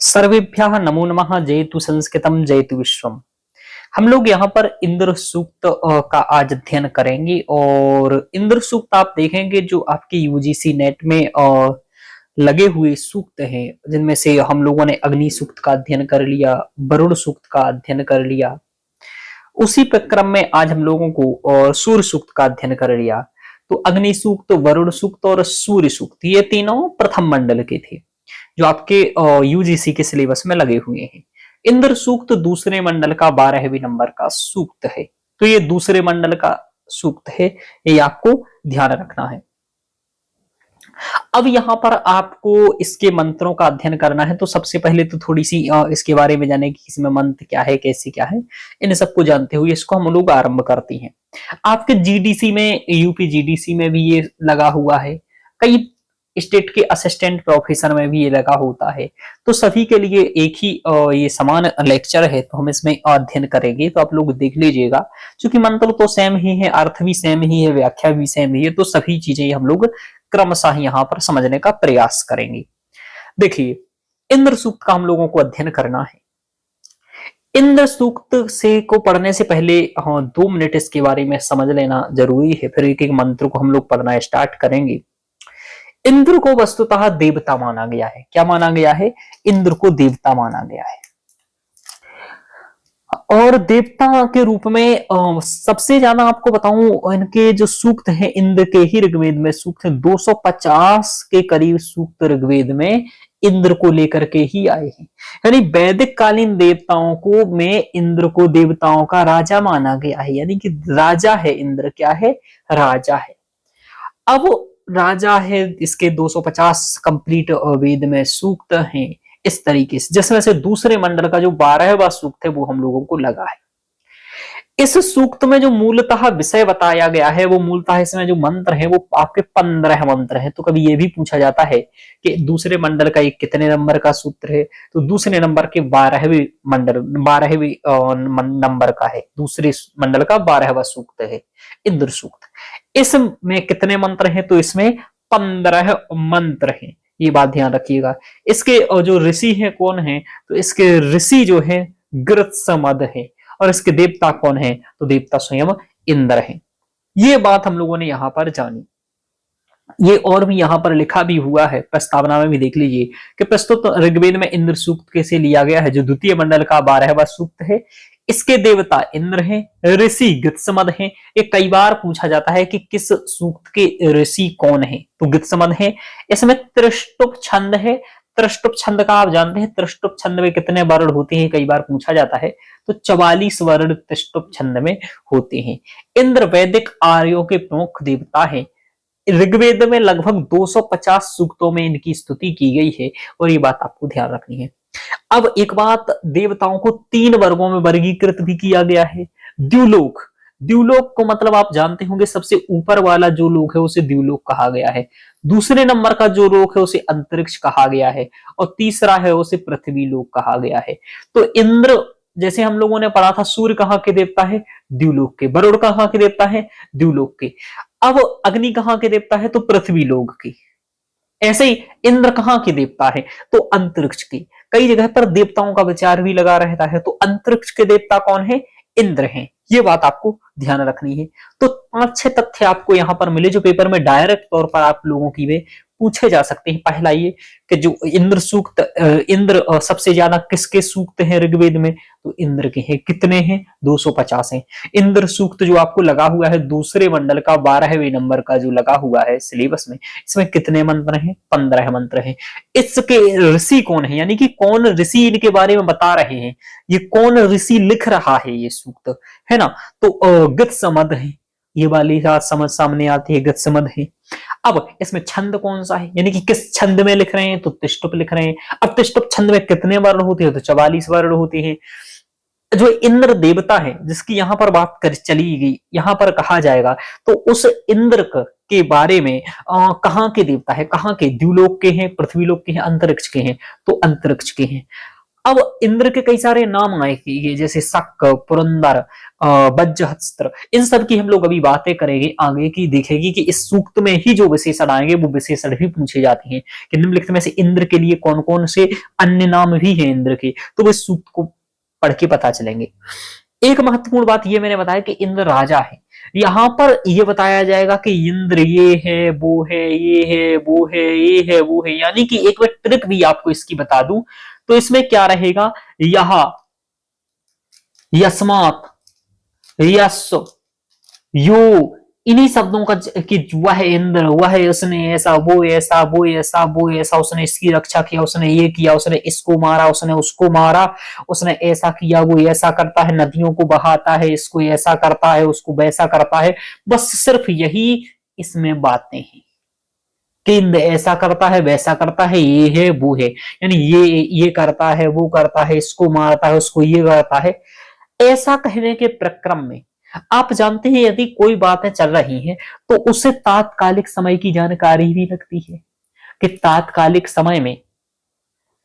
सर्वेभ्यः नमो नमः। जयतु संस्कृतम जयतु विश्वम। हम लोग यहाँ पर इंद्र सूक्त का आज अध्ययन करेंगे और इंद्र सूक्त आप देखेंगे जो आपके यूजीसी नेट में लगे हुए सूक्त हैं, जिनमें से हम लोगों ने अग्नि सूक्त का अध्ययन कर लिया, वरुण सूक्त का अध्ययन कर लिया। उसी क्रम में आज हम लोगों को सूर्य सूक्त का अध्ययन कर लिया। तो अग्नि सूक्त, वरुण सूक्त और सूर्य सूक्त ये तीनों प्रथम मंडल के थे जो आपके यूजीसी के सिलेबस में लगे हुए हैं। इंद्र सूक्त दूसरे मंडल का 12वें नंबर का सूक्त है, तो ये दूसरे मंडल का सूक्त है, ये आपको ध्यान रखना है। अब यहाँ पर आपको इसके मंत्रों का अध्ययन करना है, तो सबसे पहले तो थोड़ी सी इसके बारे में जाने की इसमें मंत्र क्या है, कैसे क्या है, इन सबको जानते हुए इसको हम लोग आरंभ करते हैं। आपके जीडीसी में, यूपी जीडीसी में भी ये लगा हुआ है, कई स्टेट के असिस्टेंट प्रोफेसर में भी ये लगा होता है। तो सभी के लिए एक ही ये समान लेक्चर है, तो हम इसमें अध्ययन करेंगे, तो आप लोग देख लीजिएगा। क्योंकि मंत्र तो सेम ही है, अर्थ भी सेम ही है, व्याख्या भी सेम ही है, तो सभी चीजें हम लोग क्रमशः यहाँ पर समझने का प्रयास करेंगे। देखिए, इंद्र सूक्त का हम लोगों को अध्ययन करना है। इंद्र सूक्त से को पढ़ने से पहले 2 मिनट इसके बारे में समझ लेना जरूरी है, फिर एक एक मंत्र को हम लोग पढ़ना स्टार्ट करेंगे। इंद्र को वस्तुतः देवता माना गया है। क्या माना गया है? इंद्र को देवता माना गया है। और देवता के रूप में सबसे ज्यादा आपको बताऊं, इनके जो सूक्त हैं इंद्र के ही ऋग्वेद में सूक्त हैं, 250 के करीब सूक्त ऋग्वेद में इंद्र को लेकर के ही आए हैं। यानी वैदिक कालीन देवताओं को में इंद्र को देवताओं का राजा माना गया है, यानी कि राजा है इंद्र। क्या है? राजा है। अब राजा है, इसके 250 कंप्लीट वेद में सूक्त हैं इस तरीके से, जिसमें से दूसरे मंडल का जो 12वां सूक्त है वो हम लोगों को लगा है। इस सूक्त में जो मूलतः विषय बताया गया है, वो मूलतः इसमें जो मंत्र है वो आपके 15 मंत्र है। तो कभी ये भी पूछा जाता है कि दूसरे मंडल का एक कितने नंबर का सूत्र है, तो दूसरे नंबर के 12वें मंडल 12वें नंबर का है, दूसरे मंडल का 12वां सूक्त है इंद्र सूक्त। इसमें कितने मंत्र हैं? तो इसमें 15 मंत्र हैं, ये बात ध्यान रखिएगा। इसके जो ऋषि हैं कौन है? तो इसके ऋषि जो है गृत्समद है, और इसके देवता कौन है? तो देवता स्वयं इंद्र है। ये बात हम लोगों ने यहां पर जानी। ये और भी यहाँ पर लिखा भी हुआ है, प्रस्तावना में भी देख लीजिए कि प्रस्तुत ऋग्वेद में इंद्र सूक्त कैसे लिया गया है, जो द्वितीय मंडल का 12वां सूक्त है। इसके देवता इंद्र हैं, ऋषि गृत्समद हैं। ये कई बार पूछा जाता है कि किस सूक्त के ऋषि कौन है, तो गृत्समद है। इसमें त्रिष्टुप छंद है। त्रिष्टुप छंद का आप जानते हैं, त्रिष्टुप छंद में कितने वर्ण होते हैं, कई बार पूछा जाता है। तो 44 वर्ण त्रिष्टुप छंद में होते हैं। इंद्र वैदिक आर्यों के प्रमुख देवता है। ऋग्वेद में लगभग 250 सूक्तों में इनकी स्तुति की गई है, और ये बात आपको ध्यान रखनी है। अब एक बात, देवताओं को 3 वर्गों में वर्गीकृत भी किया गया है। द्युलोक, द्युलोक को मतलब आप जानते होंगे, सबसे ऊपर वाला जो लोक है उसे द्युलोक कहा गया है। दूसरे नंबर का जो लोक है उसे अंतरिक्ष कहा गया है, और तीसरा है उसे पृथ्वी लोक कहा गया है। तो इंद्र, जैसे हम लोगों ने पढ़ा था, सूर्य कहाँ के देवता है? द्युलोक के। वरुण कहाँ के देवता है? द्युलोक के। अब अग्नि कहाँ के देवता है? तो पृथ्वी लोक की। ऐसे ही इंद्र कहाँ के देवता है? तो अंतरिक्ष की। कई जगह पर देवताओं का विचार भी लगा रहता है, तो अंतरिक्ष के देवता कौन है? इंद्र हैं। ये बात आपको ध्यान रखनी है। तो 5-6 तथ्य आपको यहाँ पर मिले जो पेपर में डायरेक्ट तौर पर आप लोगों की वे पूछे जा सकते हैं। पहला ये कि जो इंद्र सूक्त, इंद्र सबसे ज्यादा किसके सूक्त हैं ऋग्वेद में? तो इंद्र के हैं। कितने हैं? 250 हैं। इंद्र सूक्त जो आपको लगा हुआ है दूसरे मंडल का 12वें नंबर का जो लगा हुआ है सिलेबस में, इसमें कितने मंत्र हैं? 15 मंत्र हैं। इसके ऋषि कौन है, यानी कि कौन ऋषि इनके बारे में बता रहे हैं, ये कौन ऋषि लिख रहा है ये सूक्त, है ना? तो गृत्समद है, ये वाली बात समझ सामने आती है, गृत्समद है। अब इसमें छंद कौन सा है, यानी कि किस छंद में लिख रहे हैं? तो तिष्टुप लिख रहे हैं। अब तिष्टुप छंद में कितने वर्ण होते हैं? तो 44 वर्ण होते हैं। जो इंद्र देवता है जिसकी यहाँ पर बात कर चली गई, यहाँ पर कहा जाएगा, तो उस इंद्र के बारे में कहाँ के देवता है? कहाँ के? द्युलोक के हैं, पृथ्वीलोक के हैं, अंतरिक्ष के हैं? तो अंतरिक्ष के हैं। अब इंद्र के कई सारे नाम आए कि ये जैसे शक, पुरंदर, वज्रहस्त्र, इन सब की हम लोग अभी बातें करेंगे आगे की, देखेगी कि इस सूक्त में ही जो विशेषण आएंगे वो विशेषण भी पूछे जाते हैं कि निम्नलिखित में से इंद्र के लिए कौन कौन से अन्य नाम भी हैं इंद्र के, तो वो इस सूक्त को पढ़ के पता चलेंगे। एक महत्वपूर्ण बात ये मैंने बताया कि इंद्र राजा है, यहां पर यह बताया जाएगा कि इंद्र ये है वो है ये है वो है ये है वो है, यानी कि एक बार ट्रिक भी आपको इसकी बता दूं तो इसमें क्या रहेगा, यह, यस्मात, यस, यो, इन्हीं शब्दों का कि वह इंद्र, वह उसने ऐसा, वो ऐसा, वो ऐसा, वो ऐसा, उसने इसकी रक्षा किया, उसने ये किया, उसने इसको मारा, उसने उसको मारा, उसने ऐसा किया, वो ऐसा करता है, नदियों को बहाता है, इसको ऐसा करता है, उसको वैसा करता है, बस सिर्फ यही इसमें बातें हैं कि इंद्र ऐसा करता है, वैसा करता है, ये है वो है, यानी ये करता है, वो करता है, इसको मारता है, उसको ये करता है, ऐसा कहने के प्रक्रम में आप जानते हैं यदि कोई बातें चल रही हैं तो उससे तात्कालिक समय की जानकारी भी लगती है कि तात्कालिक समय में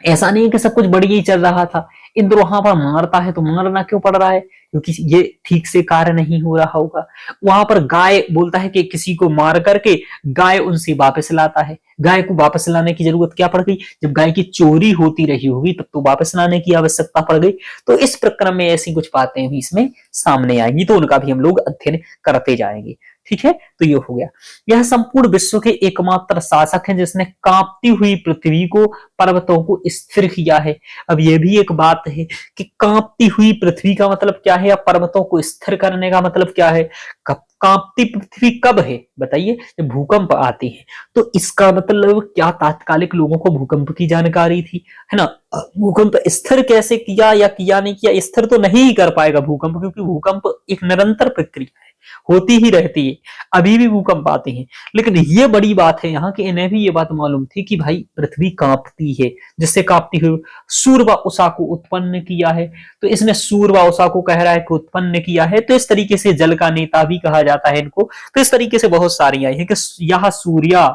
ऐसा नहीं है कि सब कुछ बढ़िया ही चल रहा था, इंद्र वहां पर मारता है तो मारना क्यों पड़ रहा है, क्योंकि ये ठीक से कार्य नहीं हो रहा होगा। वहां पर गाय बोलता है कि किसी को मार करके गाय उनसे वापस लाता है, गाय को वापस लाने की जरूरत क्या पड़ गई, जब गाय की चोरी होती रही होगी तब तो वापस लाने की आवश्यकता पड़ गई। तो इस प्रक्रम में ऐसी कुछ बातें भी इसमें सामने आएंगी, तो उनका भी हम लोग अध्ययन करते जाएंगे। ठीक है, तो ये हो गया। यह संपूर्ण विश्व के एकमात्र शासक हैं जिसने कांपती हुई पृथ्वी को, पर्वतों को स्थिर किया है। अब यह भी एक बात है कि कांपती हुई पृथ्वी का मतलब क्या है, या पर्वतों को स्थिर करने का मतलब क्या है। कांपती पृथ्वी कब है बताइए, जब भूकंप आते हैं, तो इसका मतलब क्या तात्कालिक लोगों को भूकंप की जानकारी थी, है ना। भूकंप स्थिर कैसे किया या किया नहीं किया, स्थिर तो नहीं कर पाएगा भूकंप, क्योंकि भूकंप एक निरंतर प्रक्रिया है, होती ही रहती है, अभी भी भूकंप आते हैं। लेकिन ये बड़ी बात है यहाँ कि इन्हें भी ये बात मालूम थी कि भाई पृथ्वी कांपती है, जिससे कांपती हुई सूर्य व उषा को उत्पन्न किया है। तो इसने सूर्य व उषा को कह रहा है कि उत्पन्न किया है, तो इस तरीके से जल का नेता भी कहा जाता है इनको। तो इस तरीके से बहुत सारी आई है कि यह सूर्या,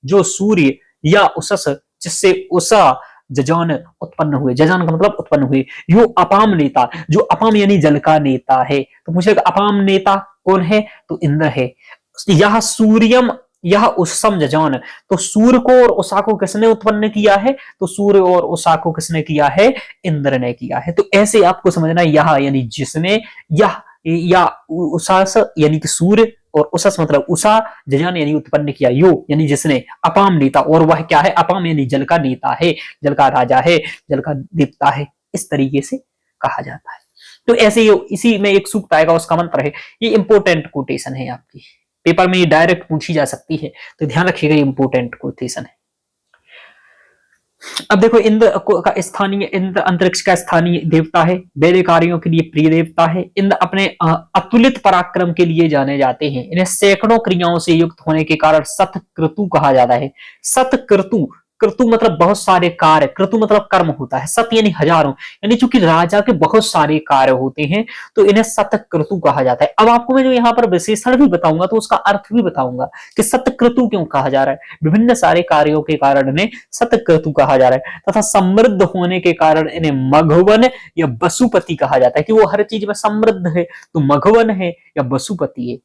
जो सूर्य, या उषस, जिससे उषा, जजान उत्पन्न हुए, जजान का मतलब उत्पन्न हुए, यो अपाम नेता, जो अपाम यानी जल का नेता है। तो पूछेगा अपाम नेता कौन है, तो इंद्र है। यह सूर्यम, यह उषम जजान, तो सूर्य को और उषा को किसने उत्पन्न किया है, तो सूर्य और उषा को किसने किया है, इंद्र ने किया है। तो ऐसे आपको समझना, यह यानी जिसने, यह या उषा यानी कि सूर्य, और उषस मतलब उषा, जजान यानी उत्पन्न किया, यो यानी जिसने, अपाम नेता, और वह क्या है, अपाम यानी जल का नेता है, जल का राजा है, जल का देवता है, इस तरीके से कहा जाता है। तो ऐसे ही इसी में एक सूक्त आएगा, उसका मंत्र है, ये इंपोर्टेंट कोटेशन है आपकी, पेपर में ये डायरेक्ट पूछी जा सकती है, तो ध्यान रखिएगा, ये इंपोर्टेंट कोटेशन है। अब देखो, इंद्र का स्थानीय, इंद्र अंतरिक्ष का स्थानीय देवता है, वैदिक कार्यों के लिए प्रिय देवता है। इंद्र अपने अतुलित पराक्रम के लिए जाने जाते हैं। इन्हें सैकड़ों क्रियाओं से युक्त होने के कारण सतक्रतु कहा जाता है। सतक्रतु, क्रतु मतलब बहुत सारे कार्य, क्रतु मतलब कर्म होता है, सत यानी हजारों, यानी चूंकि राजा के बहुत सारे कार्य होते हैं तो इन्हें सतक्रतु कहा जाता है। अब आपको मैं जो यहाँ पर विशेषण भी बताऊंगा तो उसका अर्थ भी बताऊंगा कि सतक्रतु क्यों कहा जा रहा है। विभिन्न सारे कार्यों के कारण इन्हें सतक्रतु कहा जा रहा है, तथा समृद्ध होने के कारण इन्हें मघवन या वसुपति कहा जाता है, कि वो हर चीज में समृद्ध है, तो मघवन है या वसुपति है।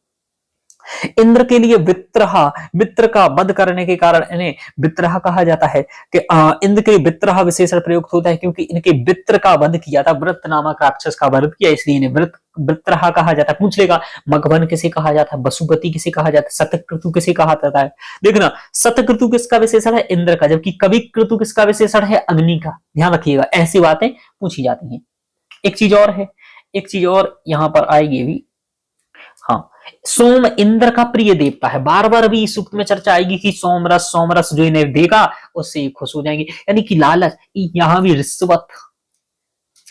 इंद्र के लिए वित्रहा, मित्र का वध करने के कारण इन्हें वित्रहा कहा जाता है, कि इंद्र के वित्रहा विशेषण प्रयुक्त होता है क्योंकि इनके वित्र का वध किया था, वृत्त नामक राक्षस का वध किया, इसलिए इन्हें वित्रहा कहा जाता है। पूछ लेगा मघवन किसे कहा जाता है, वसुपति किसे कहा जाता है, सतक्रतु किसे कहा जाता है। देखना, सतक्रतु किसका विशेषण है, इंद्र का, जबकि कविक्रतु किसका विशेषण है, अग्नि का। ध्यान रखिएगा, ऐसी बातें पूछी जाती हैं। एक चीज और है, एक चीज और यहाँ पर आएगी भी, हाँ, सोम इंद्र का प्रिय देवता है। बार बार अभी सूक्त में चर्चा आएगी कि सोमरस, सोमरस जो इन्हें देगा उससे खुश हो जाएंगे, यानी कि लालच। यहां भी रिश्वत,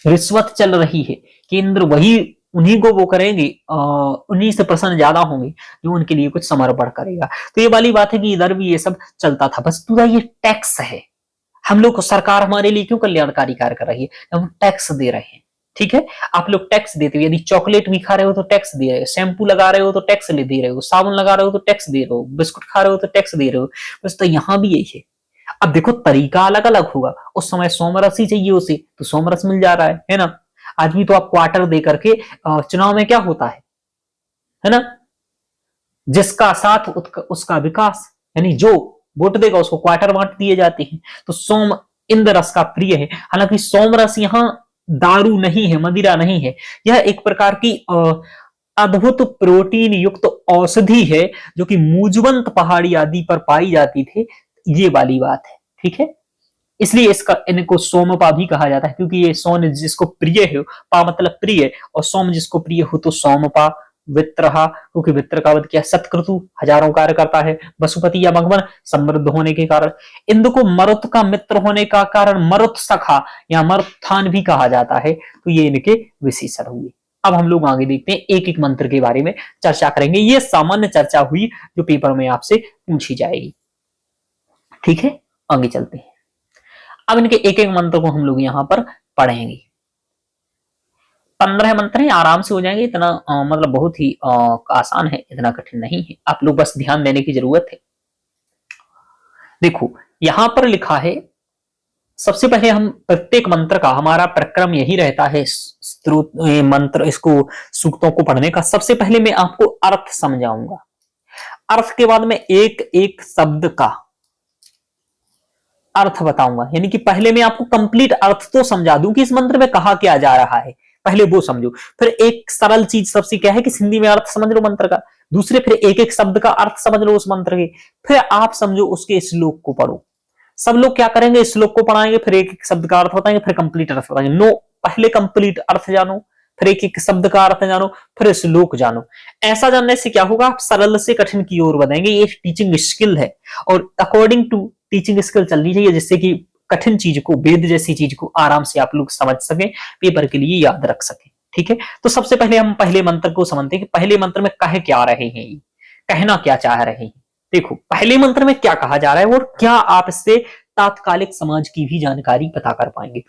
रिश्वत चल रही है कि इंद्र वही, उन्हीं को वो करेंगे, उन्हीं से प्रसन्न ज्यादा होंगे जो उनके लिए कुछ समर्पण करेगा। तो ये वाली बात है कि इधर भी ये सब चलता था। बस पूरा ये टैक्स है, हम लोग को, सरकार हमारे लिए क्यों कल्याणकारी कार्य कर रही है, हम टैक्स दे रहे हैं। ठीक है, आप लोग टैक्स देते हो, यदि चॉकलेट भी खा रहे हो तो टैक्स दे रहे हो, शैम्पू लगा रहे हो तो टैक्स दे रहे हो, साबुन लगा रहे हो तो टैक्स दे रहे हो, बिस्कुट खा रहे हो तो टैक्स दे रहे हो। बस तो यहाँ भी यही है, अब देखो तरीका अलग अलग होगा, उस समय सोमरस ही चाहिए उसे तो सोमरस मिल जा रहा है ना। आज भी तो आप क्वार्टर दे करके चुनाव में क्या होता है ना, जिसका साथ उसका विकास, यानी जो वोट देगा उसको क्वार्टर बांट दिए जाते हैं। तो सोम इंद्र रस का प्रिय है। हालांकि सोमरस यहाँ दारू नहीं है, मदिरा नहीं है, यह एक प्रकार की अद्भुत प्रोटीन युक्त औषधि है जो कि मूजवंत पहाड़ी आदि पर पाई जाती थी, ये वाली बात है। ठीक है, इसलिए इसका इनको सोमपा भी कहा जाता है, क्योंकि ये सोन जिसको प्रिय है, पा मतलब प्रिय, और सोम जिसको प्रिय हो तो सोमपा। वित्रहा, क्योंकि वित्र का वध किया, सतक्रतु हजारों कार्य करता है, वसुपति या भगवान समृद्ध होने के कारण, इंद्र को मरुत का मित्र होने का कारण मरुत सखा या मरुत्थान भी कहा जाता है। तो ये इनके विशेषण हुए। अब हम लोग आगे देखते हैं, एक एक मंत्र के बारे में चर्चा करेंगे। ये सामान्य चर्चा हुई जो पेपर में आपसे पूछी जाएगी। ठीक है, आगे चलते हैं। अब इनके एक एक मंत्र को हम लोग यहां पर पढ़ेंगे। 15 मंत्र हैं, आराम से हो जाएंगे, इतना मतलब बहुत ही आसान है, इतना कठिन नहीं है, आप लोग बस ध्यान देने की जरूरत है। देखो यहां पर लिखा है, सबसे पहले हम प्रत्येक मंत्र का, हमारा प्रक्रम यही रहता है स्त्रोत मंत्र इसको सूक्तों को पढ़ने का। सबसे पहले मैं आपको अर्थ समझाऊंगा, अर्थ के बाद में एक एक शब्द का अर्थ बताऊंगा, यानी कि पहले मैं आपको कंप्लीट अर्थ तो समझा दूं कि इस मंत्र में कहा क्या जा रहा है, पहले वो समझो। फिर एक सरल चीज सबसे क्या है कि हिंदी में अर्थ समझ लो मंत्र का, दूसरे फिर एक एक शब्द का अर्थ समझ लो उस मंत्र के, फिर आप समझो उसके श्लोक को पढ़ो। सब लोग क्या करेंगे, श्लोक को पढ़ाएंगे, फिर एक एक शब्द का अर्थ बताएंगे, फिर कंप्लीट अर्थ बताएंगे। नो, पहले कंप्लीट अर्थ जानो, फिर एक एक शब्द का अर्थ जानो, फिर श्लोक जानो। ऐसा जानने से क्या होगा, आप सरल से कठिन की ओर बढ़ेंगे। ये टीचिंग स्किल है, और अकॉर्डिंग टू टीचिंग स्किल चलनी चाहिए, जिससे कि कठिन चीज को, वेद जैसी चीज को आराम से आप लोग समझ सके, पेपर के लिए याद रख सके। ठीक है, तो सबसे पहले हम पहले मंत्र को समझते हैं कि पहले मंत्र में कह क्या रहे हैं, कहना क्या चाह रहे हैं। देखो पहले मंत्र में क्या कहा जा रहा है और क्या आप इससे तात्कालिक समाज की भी जानकारी पता कर पाएंगे।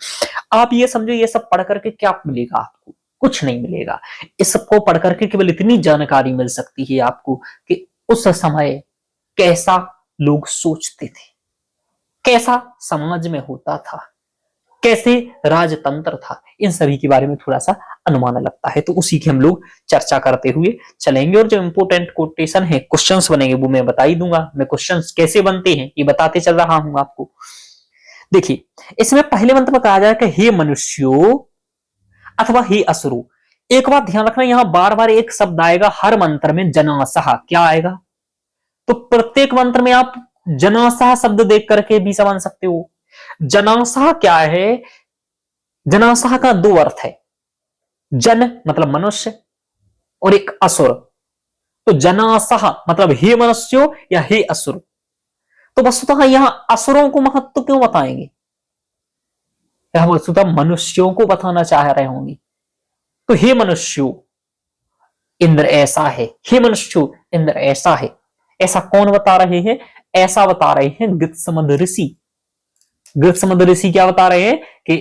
आप ये समझो, ये सब पढ़ करके क्या मिलेगा आपको, कुछ नहीं मिलेगा। इस सबको पढ़ करके केवल इतनी जानकारी मिल सकती है आपको कि उस समय कैसा लोग सोचते थे, कैसा समाज में होता था, कैसे राजतंत्र था, इन सभी के बारे में थोड़ा सा अनुमान लगता है। तो उसी की हम लोग चर्चा करते हुए चलेंगे, और जो इंपोर्टेंट कोटेशन है, क्वेश्चंस बनेंगे, वो मैं बता ही दूंगा। मैं क्वेश्चंस कैसे बनते हैं ये बताते चल रहा हूं आपको। देखिए इसमें पहले मंत्र में कहा जाए कि हे मनुष्यों अथवा हे असुरो। एक बात ध्यान रखना, यहां बार बार एक शब्द आएगा हर मंत्र में, जनासह। क्या आएगा, तो प्रत्येक मंत्र में आप जनासह शब्द देख करके भी समझ सकते हो। जनासह क्या है, जनासह का दो अर्थ है, जन मतलब मनुष्य और एक असुर। तो जनासह मतलब हे मनुष्यों या हे असुर। तो वस्तुतः यहां असुरों को महत्व क्यों बताएंगे, यह वस्तुतः मनुष्यों को बताना चाह रहे होंगे। तो हे मनुष्यों इंद्र ऐसा है, हे मनुष्यों इंद्र ऐसा है। ऐसा कौन बता रहे हैं, ऐसा बता रहे हैं गृत्समद ऋषि। गृत्समद ऋषि क्या बता रहे हैं कि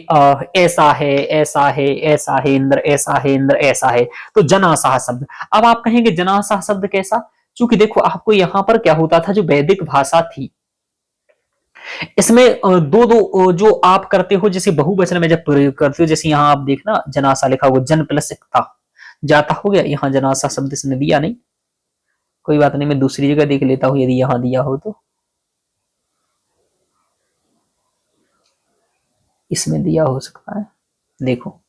ऐसा है, ऐसा है, ऐसा है, इंद्र ऐसा है, इंद्र ऐसा है। तो जनासाह शब्द, अब आप कहेंगे जनासाह शब्द कैसा, क्योंकि देखो आपको यहां पर क्या होता था, जो वैदिक भाषा थी इसमें दो दो जो आप करते हो, जैसे बहुवचन में जब प्रयोग करते हो, जैसे यहाँ आप देखना जनासा लिखा हुआ, जन प्लस एकता, जाता हो गया, यहाँ जनासा शब्द इसने दिया नहीं, कोई बात नहीं, मैं दूसरी जगह देख लेता हूं यदि यहां दिया हो तो। इसमें दिया हो सकता है, देखो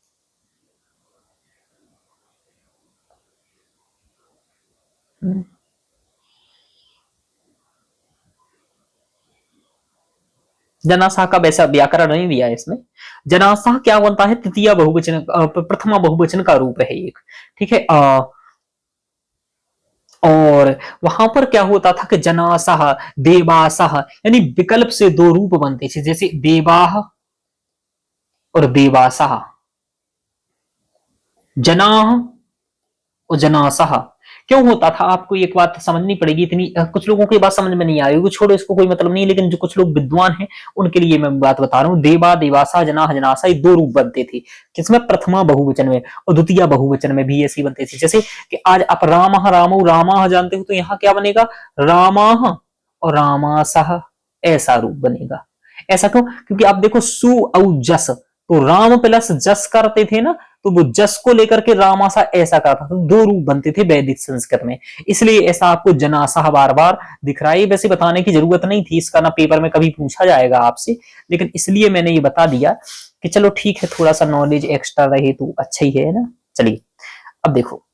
जनासाह का वैसा व्याकरण नहीं दिया है इसमें। जनासाह क्या बनता है, तृतीय बहुवचन, प्रथमा बहुवचन का रूप है एक। ठीक है, और वहां पर क्या होता था कि जनासाह देवासाह, यानी विकल्प से दो रूप बनते थे, जैसे देवाह और देवासाह, जनाह और जनासाह। क्यों होता था, आपको एक बात समझनी पड़ेगी, इतनी कुछ लोगों की बात समझ में नहीं आई, छोड़ो इसको, कोई मतलब नहीं, लेकिन जो कुछ लोग विद्वान हैं उनके लिए मैं बात बता रहा हूँ। देवा देवासा जनाह जनासा, ये दो रूप बनते थे, किसमें, प्रथमा बहुवचन में, और द्वितीय बहुवचन में भी ऐसे बनते थे। जैसे कि आज आप राम रामो रामा जानते हो, तो यहाँ क्या बनेगा, रामा और रामासह। ऐसा रूप बनेगा। ऐसा क्यों? क्योंकि आप देखो सु और जस, तो राम प्लस जस करते थे ना, तो वो जस को लेकर के रामासा ऐसा करता था, तो दो रूप बनते थे वैदिक संस्कृत में, इसलिए ऐसा आपको जनासा बार बार दिख रहा है। वैसे बताने की जरूरत नहीं थी, इसका ना पेपर में कभी पूछा जाएगा आपसे, लेकिन इसलिए मैंने ये बता दिया कि चलो ठीक है, थोड़ा सा नॉलेज एक्स्ट्रा रहे तो अच्छा ही है ना। चलिए अब देखो,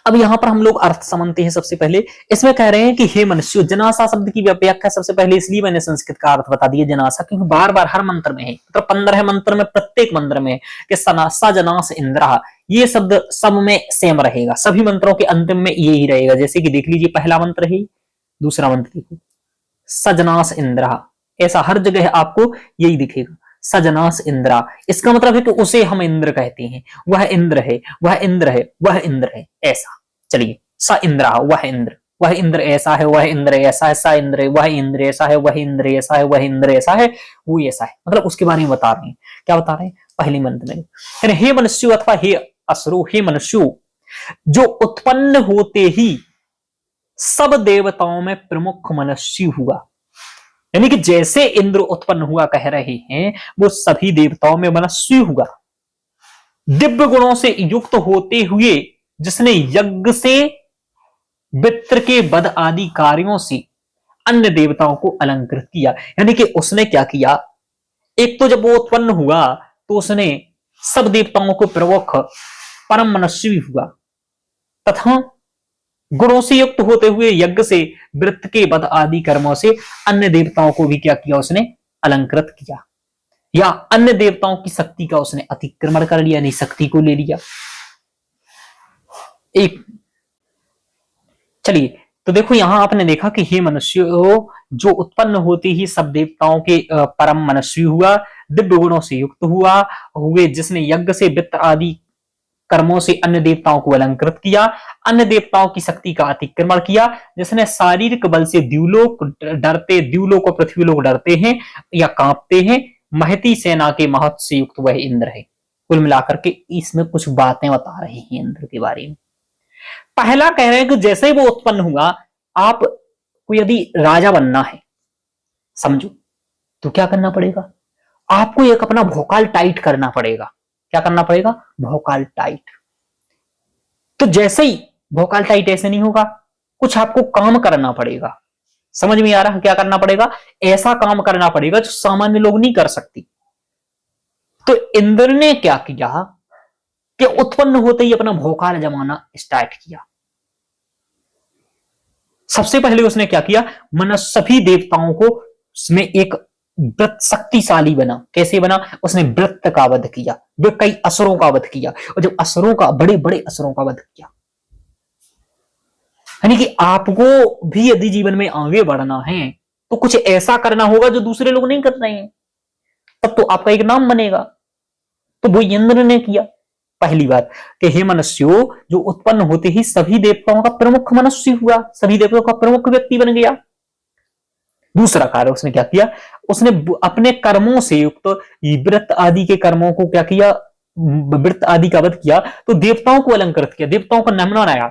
अब यहां पर हम लोग अर्थ समझते हैं। सबसे पहले इसमें कह रहे हैं कि हे मनुष्य, जनासा शब्द की व्याख्या सबसे पहले इसलिए मैंने संस्कृत का अर्थ बता दिया जनासा, क्योंकि बार बार हर मंत्र में है, मतलब 15 मंत्र में प्रत्येक मंत्र में कि सनासा जनास इंद्रा, ये शब्द सब में सेम रहेगा, सभी मंत्रों के अंतिम में ये ही रहेगा। जैसे कि देख लीजिए, पहला मंत्र है, दूसरा मंत्र देखो सजनास इंद्रा, ऐसा हर जगह आपको यही दिखेगा, सजनास इंद्रा। इसका मतलब है कि उसे हम इंद्र कहते हैं, वह इंद्र है, वह इंद्र है, वह इंद्र है, ऐसा। चलिए, स इंद्रा, वह इंद्र, वह इंद्र ऐसा है, वह इंद्र ऐसा है, स इंद्र, वह इंद्र ऐसा है, वह इंद्र ऐसा है, वह इंद्र ऐसा है, वो ऐसा है, मतलब उसके बारे में बता रहे हैं। क्या बता रहे हैं? पहली मंत्र में, हे मनुष्य अथवा हे असुरो, हे मनुष्य, जो उत्पन्न होते ही सब देवताओं में प्रमुख मनुष्य हुआ, यानी कि जैसे इंद्र उत्पन्न हुआ कह रहे हैं, वो सभी देवताओं में मनुष्य हुआ। दिव्य गुणों से युक्त होते हुए जिसने यज्ञ से, वित्र के वध आदि कार्यों से अन्य देवताओं को अलंकृत किया। यानी कि उसने क्या किया, एक तो जब वो उत्पन्न हुआ तो उसने सब देवताओं को प्रमुख परम मनुष्य हुआ, तथा गुणों से युक्त होते हुए यज्ञ से, वृत्त के वध आदि कर्मों से अन्य देवताओं को भी क्या किया, उसने अलंकृत किया, या अन्य देवताओं की शक्ति का उसने अतिक्रमण कर लिया, यानी शक्ति को ले लिया। एक चलिए, तो देखो यहां आपने देखा कि हे मनुष्य, जो उत्पन्न होते ही सब देवताओं के परम मनुष्य हुआ, दिव्य गुणों से युक्त हुए, जिसने यज्ञ से, वित्त आदि कर्मों से अन्य देवताओं को अलंकृत किया, अन्य देवताओं की शक्ति का अतिक्रमण किया, जिसने शारीरिक बल से द्यूलोक डरते, द्यूलोक और पृथ्वीलोक डरते हैं या कांपते हैं, महती सेना के महत्व से युक्त वह इंद्र है। कुल मिलाकर के इसमें कुछ बातें बता रहे हैं इंद्र के बारे में। पहला कह रहे हैं कि जैसे ही वो उत्पन्न हुआ, आप को यदि राजा बनना है, समझो, तो क्या करना पड़ेगा, आपको एक अपना भोकाल टाइट करना पड़ेगा। क्या करना पड़ेगा? भोकाल टाइट। तो जैसे ही भोकाल टाइट ऐसे नहीं होगा, कुछ आपको काम करना पड़ेगा। समझ में आ रहा है? क्या करना पड़ेगा? ऐसा काम करना पड़ेगा जो सामान्य लोग नहीं कर सकती। तो इंद्र ने क्या किया कि उत्पन्न होते ही अपना भोकाल जमाना स्टार्ट किया। सबसे पहले उसने क्या किया, सभी देवताओं को उसमें एक व्रत शक्तिशाली बना। कैसे बना? उसने व्रत का वध किया, वे कई असुरों का वध किया, और जब असुरों का, बड़े बड़े असुरों का वध किया, यानी कि आपको भी यदि जीवन में आगे बढ़ना है तो कुछ ऐसा करना होगा जो दूसरे लोग नहीं कर रहे हैं, तब तो आपका एक नाम बनेगा। तो वो इंद्र ने किया। पहली बात कि हे मनुष्यो, जो उत्पन्न होते ही सभी देवताओं का प्रमुख मनुष्य हुआ, सभी देवताओं का प्रमुख व्यक्ति बन गया। दूसरा कार्य उसने क्या किया, उसने अपने कर्मों से युक्त व्रत आदि के कर्मों को क्या किया, व्रत आदि का वध किया, तो देवताओं को अलंकृत किया, देवताओं का नाम बनाया।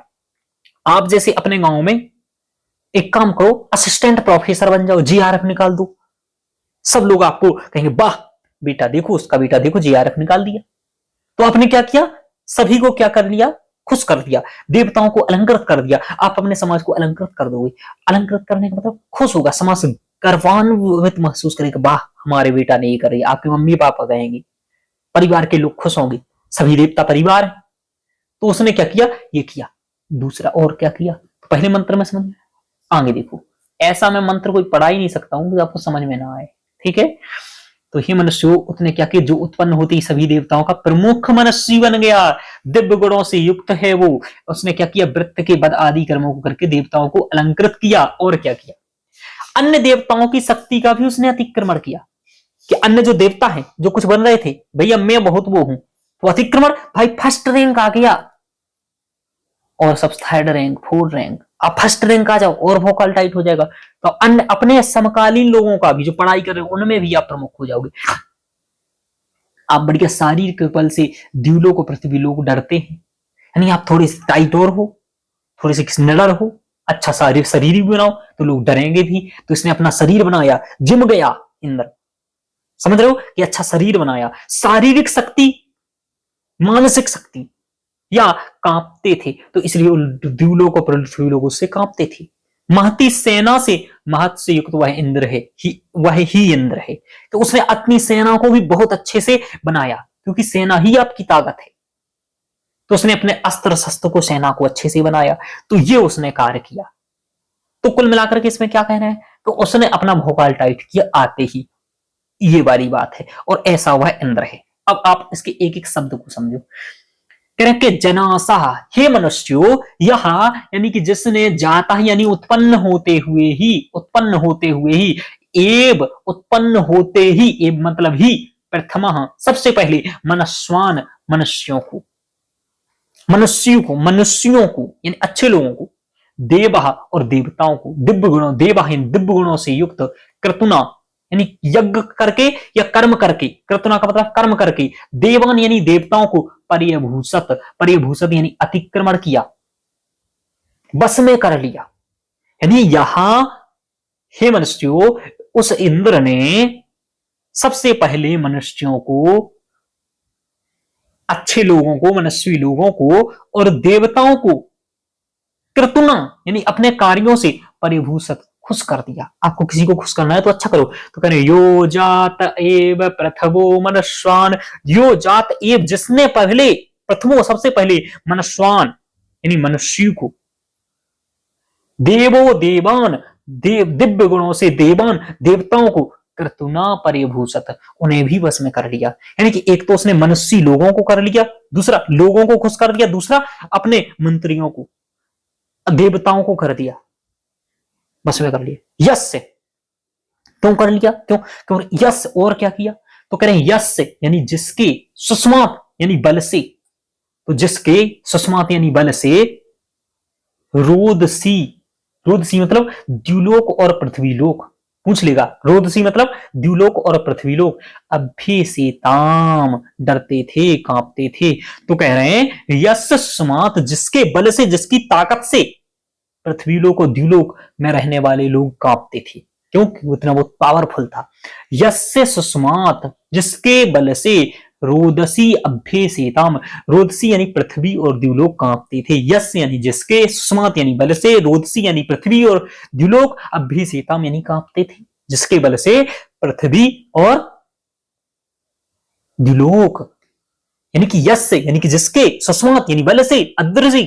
आप जैसे अपने गांव में एक काम करो, असिस्टेंट प्रोफेसर बन जाओ, जीआरएफ निकाल दो, सब लोग आपको कहेंगे वाह बेटा देखो, उसका बेटा देखो जीआरएफ निकाल दिया। तो आपने क्या किया, सभी को क्या कर लिया, खुश कर दिया, देवताओं को अलंकृत कर दिया। आप अपने समाज को अलंकृत कर दोगे, अलंकृत करने का मतलब खुश होगा समाज, गर्वान्वित महसूस करेगा, वाह हमारे बेटा ने ये कर रही, आपके मम्मी पापा कहेंगे, परिवार के लोग खुश होंगे, सभी देवता परिवार है। तो उसने क्या किया, ये किया। दूसरा और क्या किया, तो पहले मंत्र में समझ में, आगे देखो, ऐसा मैं मंत्र कोई पढ़ा ही नहीं सकता हूं कि आपको समझ में ना आए, ठीक है। तो हे मनुष्य, उसने क्या किया, जो उत्पन्न होती सभी देवताओं का प्रमुख मनुष्य बन गया, दिव्य गुणों से युक्त है वो। उसने क्या किया, वृत्त के वध आदि कर्मों को करके देवताओं को अलंकृत किया। और क्या किया, अन्य देवताओं की शक्ति का भी उसने अतिक्रमण किया, कि अन्य जो देवता हैं, जो कुछ बन रहे थे, भैया मैं बहुत वो हूं, तो अतिक्रमण, भाई फर्स्ट रैंक आ गया, और सब थर्ड रैंक, फोर्थ रैंक, आप फर्स्ट रैंक आ जाओ और वोकल टाइट हो जाएगा। तो अन्य अपने समकालीन लोगों का भी जो पढ़ाई कर रहे हो, उनमें भी आप प्रमुख हो जाओगे। आप बढ़िया शारीरिक बल से द्यूलोक को पृथ्वी लोग डरते हैं, यानी आप थोड़े से टाइट और हो, थोड़े से निडर हो, अच्छा शरीर शरीर भी बनाओ तो लोग डरेंगे भी, तो इसने अपना शरीर बनाया, जिम गया इंद्र। समझ रहे हो कि अच्छा शरीर बनाया, शारीरिक शक्ति, मानसिक शक्ति, या कांपते थे तो इसलिए द्यूलोक और पृथ्वीलोक उससे कांपते थे। महती सेना से, महत से युक्त वह इंद्र है, वह ही इंद्र है। तो उसने अपनी सेना को भी बहुत अच्छे से बनाया, क्योंकि सेना ही आपकी ताकत है। तो उसने अपने अस्त्र शस्त्र को, सेना को अच्छे से बनाया। तो ये उसने कार्य किया। तो कुल मिलाकर के इसमें क्या कहना है, तो उसने अपना भोपाल टाइट किया आते ही, ये वाली बात है। और ऐसा वह इंद्र है। अब आप इसके एक एक शब्द को समझो। कह रहे कि जनासा, हे मनुष्यों, यहां यानी कि जिसने जाता ही यानी उत्पन्न होते हुए ही एव उत्पन्न होते ही, एव मतलब ही, प्रथम सबसे पहले, मनस्वान मनुष्यों को, मनुष्यों को यानी अच्छे लोगों को, देव और देवताओं को, दिव्य गुणों, देव दिव्य गुणों से युक्त, कृतुना यानी यज्ञ करके या कर्म करके, कृतना का मतलब कर्म करके, देवान यानी देवताओं को, पर्यभूषत यानी अतिक्रमण किया, बस में कर लिया। यानी यहां हे मनुष्यों, उस इंद्र ने सबसे पहले मनुष्यों को, अच्छे लोगों को, मनस्वी लोगों को और देवताओं को कृतुना यानी अपने कार्यों से परिभूषित, खुश कर दिया। आपको किसी को खुश करना है तो अच्छा करो। तो कह रहे यो जात एव प्रथमो मनस्वान, यो जात एव जिसने पहले, प्रथमो सबसे पहले, मनस्वान यानी मनुष्य को, देवो देवान दिव्य गुणों से, देवान देवताओं को, कृतुना परिभूषित उन्हें भी बस में कर लिया। यानी कि एक तो उसने मनुष्य लोगों को कर लिया, दूसरा लोगों को खुश कर दिया, दूसरा अपने मंत्रियों को, देवताओं को कर दिया, बस में कर लिया। यश से क्यों कर लिया, क्यों यश, और क्या किया, तो कह रहे हैं यश से यानी जिसके, सुषमात यानी बल से, तो जिसके सुषमात यानी बल से, रोदसी, रोदसी मतलब द्युलोक और पृथ्वीलोक, पूछ लेगा, रोदसी मतलब द्युलोक और पृथ्वीलोक, अभ्यसेताम डरते थे, कांपते थे। तो कह रहे हैं यश सुषमात जिसके बल से, जिसकी ताकत से पृथ्वीलोक और द्युलोक में रहने वाले लोग कांपते थे, क्योंकि उतना वो पावरफुल था। यस्य सुषमात जिसके बल से, रोदसी अभ्यसेताम, रोदसी यानी पृथ्वी और द्युलोक कांपते थे, यस यानी जिसके, सुषमात यानी बल से, रोदसी यानी पृथ्वी और द्युलोक, अभ्यसेताम यानी कांपते थे, जिसके बल से पृथ्वी और द्युलोक, यानी कि यस यानी कि जिसके, सुषमात यानी बल से, अद्रसी,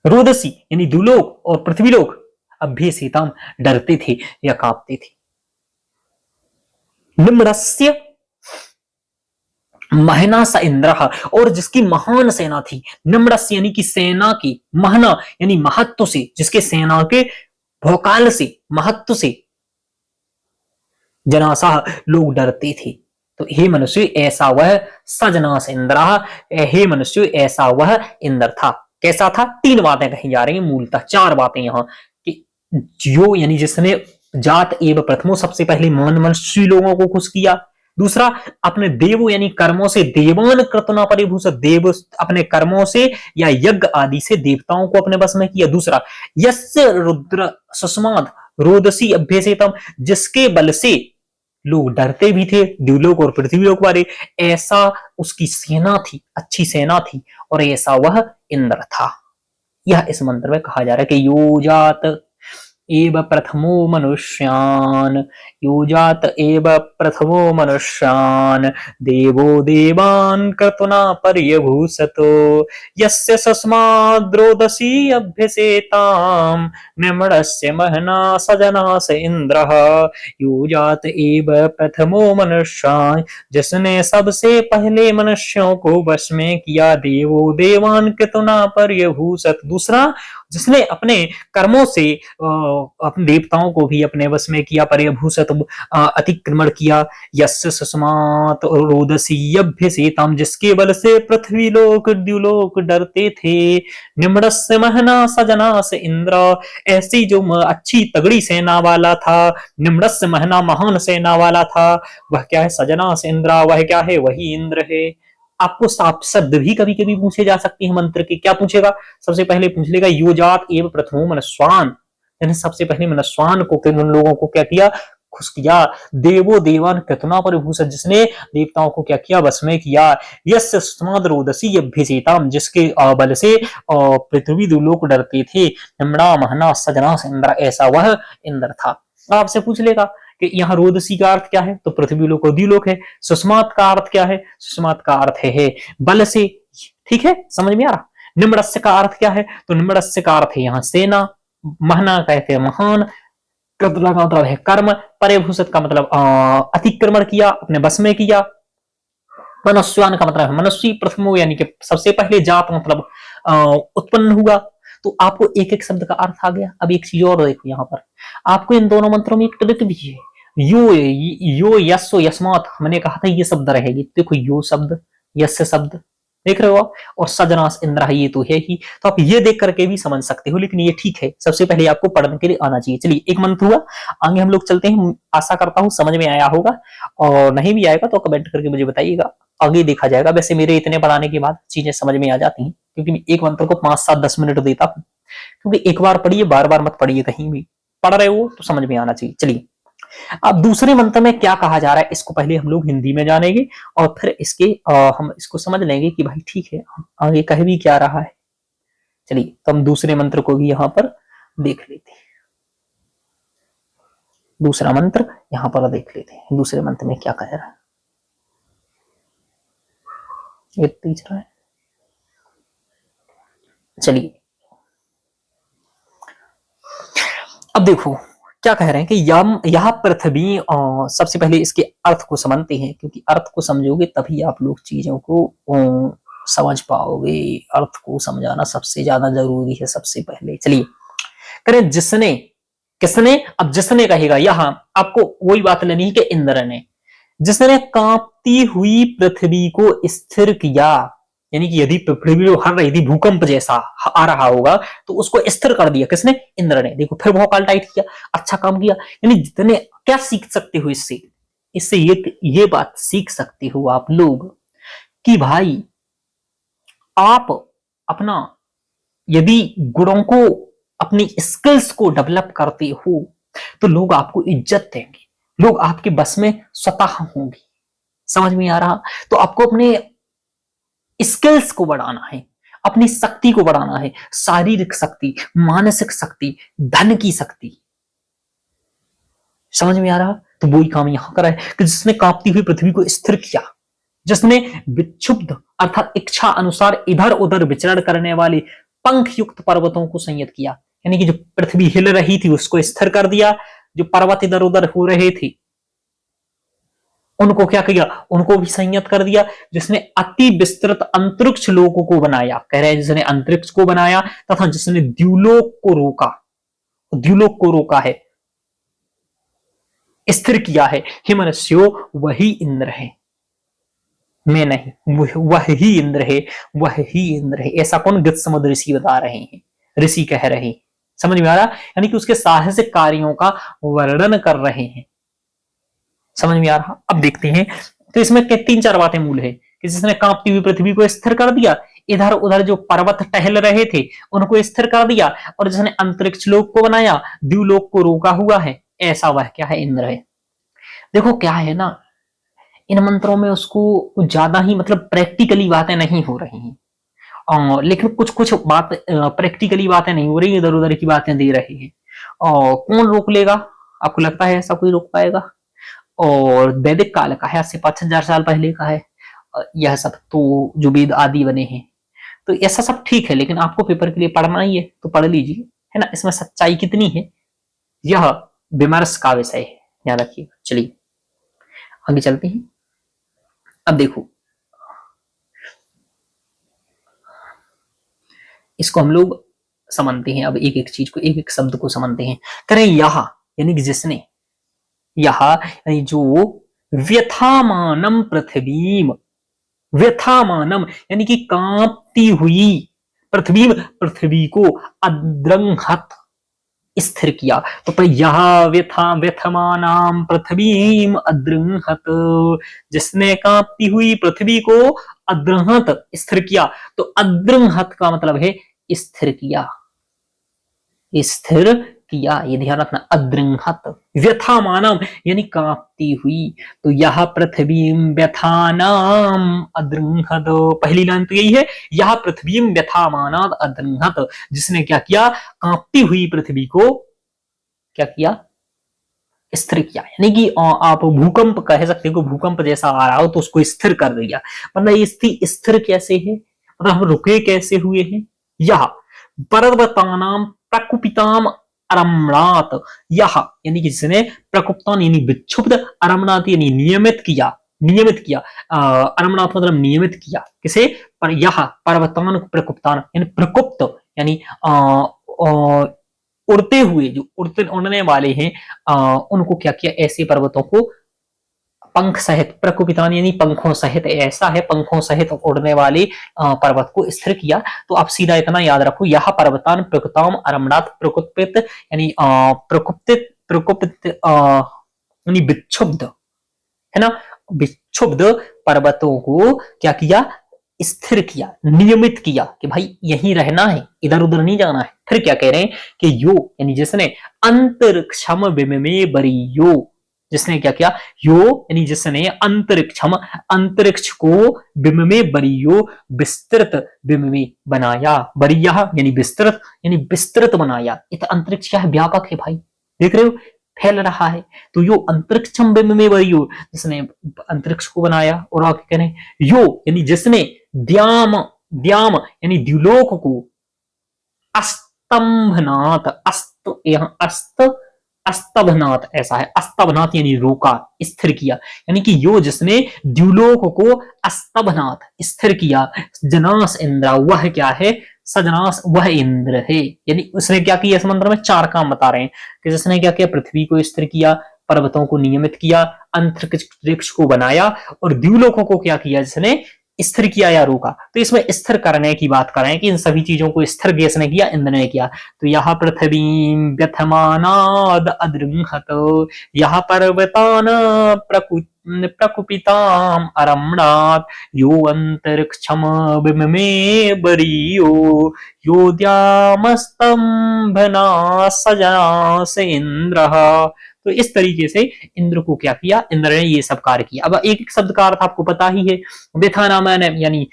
रोदसी यानी द्युलोक और पृथ्वीलोक, अभ्यसेताम डरते थे या कांपते थे। निम्रस्य महना स इंद्र, और जिसकी महान सेना थी, निम्रस्य यानी कि सेना की, महना यानी महत्व से, जिसके सेना के भौकाल से, महत्व से, जनासा लोग डरते थे। तो हे मनुष्य ऐसा वह सजनास इंद्र, हे मनुष्य ऐसा वह इंद्र था। कैसा था, तीन बातें कही जा रही हैं, मूलतः चार बातें यहां कि जो यानी जिसने जात एवं प्रथमो सबसे पहले मनुष्य लोगों को खुश किया, दूसरा अपने देव यानी कर्मों से, देवान कृतना परिभूषित, देव अपने कर्मों से या यज्ञ आदि से देवताओं को अपने बस में किया, दूसरा यस्य रुद्र सुषमाद रोदसी अभ्यसेतम जिसके बल से लोग डरते भी थे, द्युलोक और पृथ्वीलोक वाले, ऐसा उसकी सेना थी, अच्छी सेना थी, और ऐसा वह इंद्र था। यह इस मंत्र में कहा जा रहा है कि योजात एव प्रथमो मनुष्यान, योजात एव प्रथमो मनुष्यान, देवो देवान कर्तुना पर्यभूषतो, यस्य सस्माद्रोदसी अभ्यसेताम, निम्नस्य महना सजनास इंद्रः, योजात एव प्रथमो मनुष्यान जिसने सबसे पहले मनुष्यों को वश में किया, देवो देवान कर्तुना पर्यभूषत, दूसरा जिसने अपने कर्मों से अपने देवताओं को भी अपने वश में किया, पर्यभूषित अतिक्रमण किया, यस्य सुषमात रोदसी अभ्यसेताम जिसके बल से पृथ्वी लोक द्युलोक डरते थे, निम्रस्य महना सजनास इंद्र ऐसी जो अच्छी तगड़ी सेना वाला था, निम्रस्य महना महान सेना वाला था, वह क्या है, सजनास इंद्र, वह क्या है, वही इंद्र है। आपको शब्द भी कभी कभी पूछे जा सकते हैं मंत्र के। क्या पूछेगा? सबसे पहले पूछ लेगा योजात एवं प्रथमो मनस्वान, यानी सबसे पहले मनस्वान को, उन लोगों को क्या किया? खुश किया। देवो देवान कृतना परिभूषण, जिसने देवताओं को क्या किया? वश में किया। यस्य सुषमाद्रोदसी अभ्यसेताम, जिसके बल से पृथ्वी लोग डरते थे। नम्रा महना सजना इंद्र, ऐसा वह इंद्र था। आपसे पूछ लेगा कि यहाँ रोदसी का अर्थ क्या है? तो पृथ्वी लोक और द्युलोक है। सुषमात का अर्थ क्या है? सुषमात का अर्थ है बल से। ठीक है, समझ में आ रहा? निम्रस्य का अर्थ क्या है? तो निम्रस्य का अर्थ है यहाँ सेना। महना कहते हैं महान। कृतना का मतलब है कर्म। परिभूषित का मतलब अतिक्रमण किया, अपने बस में किया। मनुष्यवान का मतलब है मनुष्य। प्रथमो यानी कि सबसे पहले, जात मतलब उत्पन्न हुआ। तो आपको एक एक शब्द का अर्थ आ गया। अब एक चीज और देखो, यहाँ पर आपको इन दोनों मंत्रों में एक ट्रिक भी है। यो यस्सो यस्मात, मैंने कहा था ये शब्द रहेगी। देखो यो शब्द, यस्य शब्द, देख रहे हो आप, और सजनास इंद्र, ये तो है ही। तो आप ये देख करके भी समझ सकते हो, लेकिन ये ठीक है, सबसे पहले आपको पढ़ने के लिए आना चाहिए। चलिए एक मंत्र हुआ, आगे हम लोग चलते हैं। आशा करता हूं समझ में आया होगा, और नहीं भी आएगा तो कमेंट करके मुझे बताइएगा, आगे देखा जाएगा। वैसे मेरे इतने पढ़ाने के बाद चीजें समझ में आ जाती हैं, क्योंकि मैं एक मंत्र को 5, 7, 10 मिनट देता हूँ। क्योंकि एक बार पढ़िए, बार बार मत पढ़िए। कहीं भी पढ़ रहे हो तो समझ में आना चाहिए। चलिए अब दूसरे मंत्र में क्या कहा जा रहा है, इसको पहले हम लोग हिंदी में जानेंगे, और फिर इसके हम इसको समझ लेंगे कि भाई ठीक है आगे कह भी क्या रहा है। चलिए तो हम दूसरे मंत्र को भी यहां पर देख लेते हैं। दूसरा मंत्र यहां पर देख लेते हैं, दूसरे मंत्र में क्या कह रहा है। ये तीसरा है। चलिए अब देखो क्या कह रहे हैं कि यह पृथ्वी, सबसे पहले इसके अर्थ को समझते हैं, क्योंकि अर्थ को समझोगे तभी आप लोग चीजों को समझ पाओगे। अर्थ को समझाना सबसे ज्यादा जरूरी है सबसे पहले। चलिए करें जिसने, किसने? अब जिसने कहेगा, यहां आपको वही बात लेनी है कि इंद्र ने, जिसने कांपती हुई पृथ्वी को स्थिर किया, यानी कि यदि पृथ्वी हर रही थी, भूकंप जैसा आ रहा होगा, तो उसको स्थिर कर दिया किसने? इंद्र ने। देखो फिर भौकाल टाइट किया, अच्छा काम किया। यानी जितने, क्या सीख सकते हो इससे? इससे ये बात सीख सकते हो आप लोग कि भाई आप अपना, यदि गुणों को, अपनी स्किल्स को डेवलप करते हो, तो लोग आपको इज्जत देंगे, लोग आपके बस में स्वतः होंगे। समझ में आ रहा? तो आपको अपने स्किल्स को बढ़ाना है, अपनी शक्ति को बढ़ाना है, शारीरिक शक्ति, मानसिक शक्ति, धन की शक्ति। समझ में आ रहा? तो वही काम यहां करा है कि जिसने कांपती हुई पृथ्वी को स्थिर किया, जिसने विक्षुब्ध अर्थात इच्छा अनुसार इधर उधर विचरण करने वाले पंख युक्त पर्वतों को संयत किया, यानी कि जो पृथ्वी हिल रही थी उसको स्थिर कर दिया, जो पर्वत इधर उधर हो रहे थे उनको क्या किया? उनको भी संयत कर दिया। जिसने अति विस्तृत अंतरिक्ष लोकों को बनाया, कह रहे हैं जिसने अंतरिक्ष को बनाया, तथा जिसने द्युलोक को रोका, द्युलोक को रोका है, स्थिर किया है। हिमनस्यो, वही इंद्र है, मैं नहीं, वह ही इंद्र है, वह ही इंद्र है। ऐसा कौन? गत्समद ऋषि बता रहे हैं, ऋषि कह रहे हैं। समझ में आ रहा? यानी कि उसके साहसिक कार्यों का वर्णन कर रहे हैं। समझ में आ रहा? अब देखते हैं, तो इसमें 3-4 बातें मूल है कि जिसने कांपती हुई पृथ्वी को स्थिर कर दिया, इधर उधर जो पर्वत टहल रहे थे उनको स्थिर कर दिया, और जिसने अंतरिक्ष लोक को बनाया, द्युलोक को रोका हुआ है, ऐसा वह क्या है? इंद्र है। देखो क्या है ना, इन मंत्रों में उसको ज्यादा ही मतलब प्रैक्टिकली बातें नहीं हो रही हैं, लेकिन कुछ कुछ बात प्रैक्टिकली बातें नहीं हो रही, इधर उधर की बातें दे रहे हैं। और कौन रोक लेगा? आपको लगता है ऐसा कोई रोक पाएगा? और वैदिक काल का है, 80-5000 साल पहले का है यह सब, तो जो वेद आदि बने हैं, तो ऐसा सब ठीक है, लेकिन आपको पेपर के लिए पढ़ना ही है तो पढ़ लीजिए, है ना। इसमें सच्चाई कितनी है यह विमर्श का विषय है, ध्यान रखिएगा। चलिए आगे चलते हैं। अब देखो इसको हम लोग समझते हैं, अब एक एक चीज को, एक एक शब्द को समझते हैं। करें यह, यानी कि जिसने, यह यानी जो, व्यथामानम पृथ्वीम, व्यथामानम यानी कि कांपती हुई पृथ्वी, पृथ्वी को अद्रंहत स्थिर किया। तो यह व्यथमानाम पृथ्वीम अद्रंहत, जिसने कांपती हुई पृथ्वी को अद्रंहत स्थिर किया। तो अद्रंहत का मतलब है स्थिर किया, स्थिर किया, ये ध्यान रखना। अद्रंहत व्यथामानम यानी कांपती हुई। तो यह पृथ्वी व्यथानाम अद्रंहत, पहली लाइन तो यही है, यह पृथ्वी व्यथामानाद अद्रंहत, जिसने क्या किया, कांपती हुई पृथ्वी को क्या किया, स्थिर किया। यानी कि आप भूकंप कह सकते हो, भूकंप जैसा आ रहा हो तो उसको स्थिर कर दिया। मतलब ये स्थिर कैसे है, मतलब हम रुके कैसे हुए हैं। यह पर्वतानाम प्रकुपिताम अरमणात, यह यानी कि जिसने प्रकुप्तान यानी विक्षुब्ध, अरमणात यानी नियमित किया, नियमित किया, अरमणात मतलब नियमित किया किसे, पर यह पर्वतान प्रकुप्तान यानी प्रकुप्त यानी उड़ते हुए, जो उड़ने वाले हैं, उनको क्या किया, ऐसे पर्वतों को पंख सहित, प्रकुपितान यानी पंखों सहित, ऐसा है पंखों सहित उड़ने वाले पर्वत को स्थिर किया। तो आप सीधा इतना याद रखो, यह पर्वतान प्रकुताम अरमणात, प्रकुपित यानी प्रकुपित, प्रकुपित यानी विक्षुब्ध, है ना, विक्षुब्ध पर्वतों को क्या किया, स्थिर किया, नियमित किया कि भाई यहीं रहना है, इधर उधर नहीं जाना है। फिर क्या कह रहे हैं कि यो यानी जिसने अंतरिक्षम बिममे बरियो, जिसने क्या किया, यो यानी जिसने अंतरिक्षम, अंतरिक्ष को बिममे बरियो विस्तृत, बिममे बनाया, बरिया यानी विस्तृत, यानी विस्तृत बनाया। इत अंतरिक्ष क्या है, व्यापक है भाई, देख रहे हो फैल रहा है। तो यो अंतरिक्षम बिममे बरियो, जिसने अंतरिक्ष को बनाया। और आगे कह रहे हैं यो यानी जिसने द्याम, द्याम यानी द्युलोक को अस्तंभनाथ, अस्त यहां अस्त, अस्तभनाथ ऐसा है, अस्तभनाथ यानी रोका, स्थिर किया। यानी कि यो जिसने द्युलोक को अस्तभनाथ स्थिर किया, जनास इंद्र वह क्या है, सजनास वह इंद्र है। यानी उसने क्या किया, इस मंत्र में चार काम बता रहे हैं कि जिसने क्या किया, पृथ्वी को स्थिर किया, पर्वतों को नियमित किया, अंतरिक्ष को बनाया, और द्युलोकों को क्या किया, जिसने स्थिर किया या रोका। तो इसमें स्थिर करने की बात कर रहे हैं कि इन सभी चीजों को स्थिर किसने किया, इंद्र ने किया। तो यह पृथ्वी व्यथमानाद अदृंहत, यह पर्वतान प्रकुपिताम अरमणात, यो अंतरिक्षम बिममे बरियो, यो द्यामस्तंभना सजना से इंद्र। तो इस तरीके से इंद्र को क्या किया, इंद्र ने ये सब कार्य किया। अब एक एक शब्द का अर्थ आपको पता ही है। व्यथानामन यानी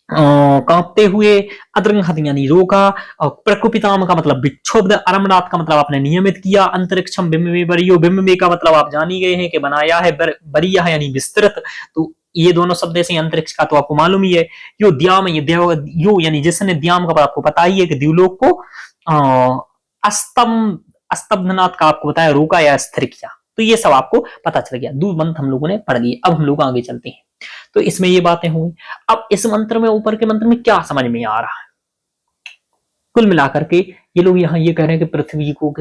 कांपते हुए, अद्रंहत यानी रोका, प्रकुपिताम का मतलब विक्षुब्ध, अरमणात का मतलब आपने नियमित किया, अंतरिक्षम बिम्बे बरियो, बिम्बे का मतलब आप जान ही गए हैं कि बनाया है, बरिया यानी विस्तृत। तो ये दोनों शब्द से अंतरिक्ष का तो आपको मालूम ही है। यो द्याम, ये देव, यो यानी जिसने द्याम का आपको पता ही है कि द्युलोक को अस्तम, अस्तब्धनाथ का आपको बताया, रोका या स्थिर किया। तो ये सब आपको पता चल गया, दो मंत्र हम लोगों ने पढ़ लिए। अब हम लोग आगे चलते हैं। तो इसमें ये बातें हुई। अब इस मंत्र में, ऊपर के मंत्र में क्या समझ में आ रहा है, कुल मिलाकर के ये लोग यहाँ ये कह रहे हैं कि पृथ्वी को,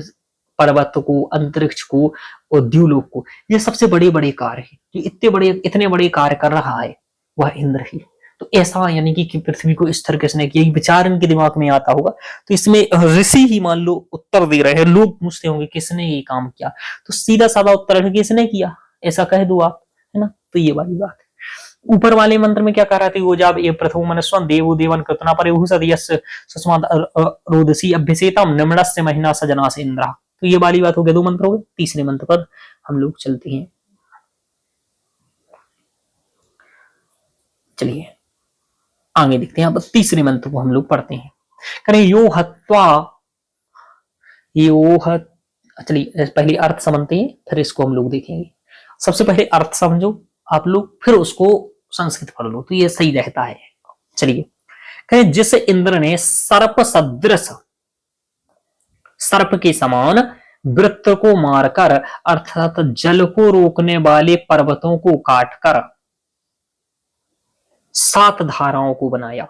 पर्वत को, अंतरिक्ष को और द्युलोक को, ये सबसे बड़े बड़े कार्य है, ये इतने बड़े कार्य कर रहा है वह इंद्र ही। तो ऐसा यानी कि पृथ्वी को स्थिर किसने किया, विचार इनके दिमाग में आता होगा। तो इसमें ऋषि ही मान लो उत्तर दे रहे हैं, लोग पूछते होंगे किसने ये काम किया, तो सीधा साधा उत्तर है किसने किया, ऐसा कह दो आप, है ना। तो ये वाली बात है। ऊपर वाले मंत्र में क्या कह रहा था, वो जब ये प्रथम मनस्वन देवो देवन कृतना पर सुषमाद रोदसी अभ्यसेतम निम्नस्य महीना सजना से इंद्रा। तो ये वाली बात हो गई, दो मंत्र हो गए। तीसरे मंत्र पर हम लोग चलते हैं। चलिए आगे देखते हैं। अब तीसरे मंत्र को हम लोग पढ़ते हैं। करें यो हत्वा, यो हत, चलिए पहले अर्थ समझते हैं, फिर इसको हम लोग देखेंगे। सबसे पहले अर्थ समझो आप लोग, फिर उसको संस्कृत पढ़ लो, तो ये सही रहता है। चलिए कहें जिस इंद्र ने सर्प सदृश, सर्प के समान वृत्त को मारकर, अर्थात जल को रोकने वाले पर्वतों को काटकर 7 धाराओं को बनाया।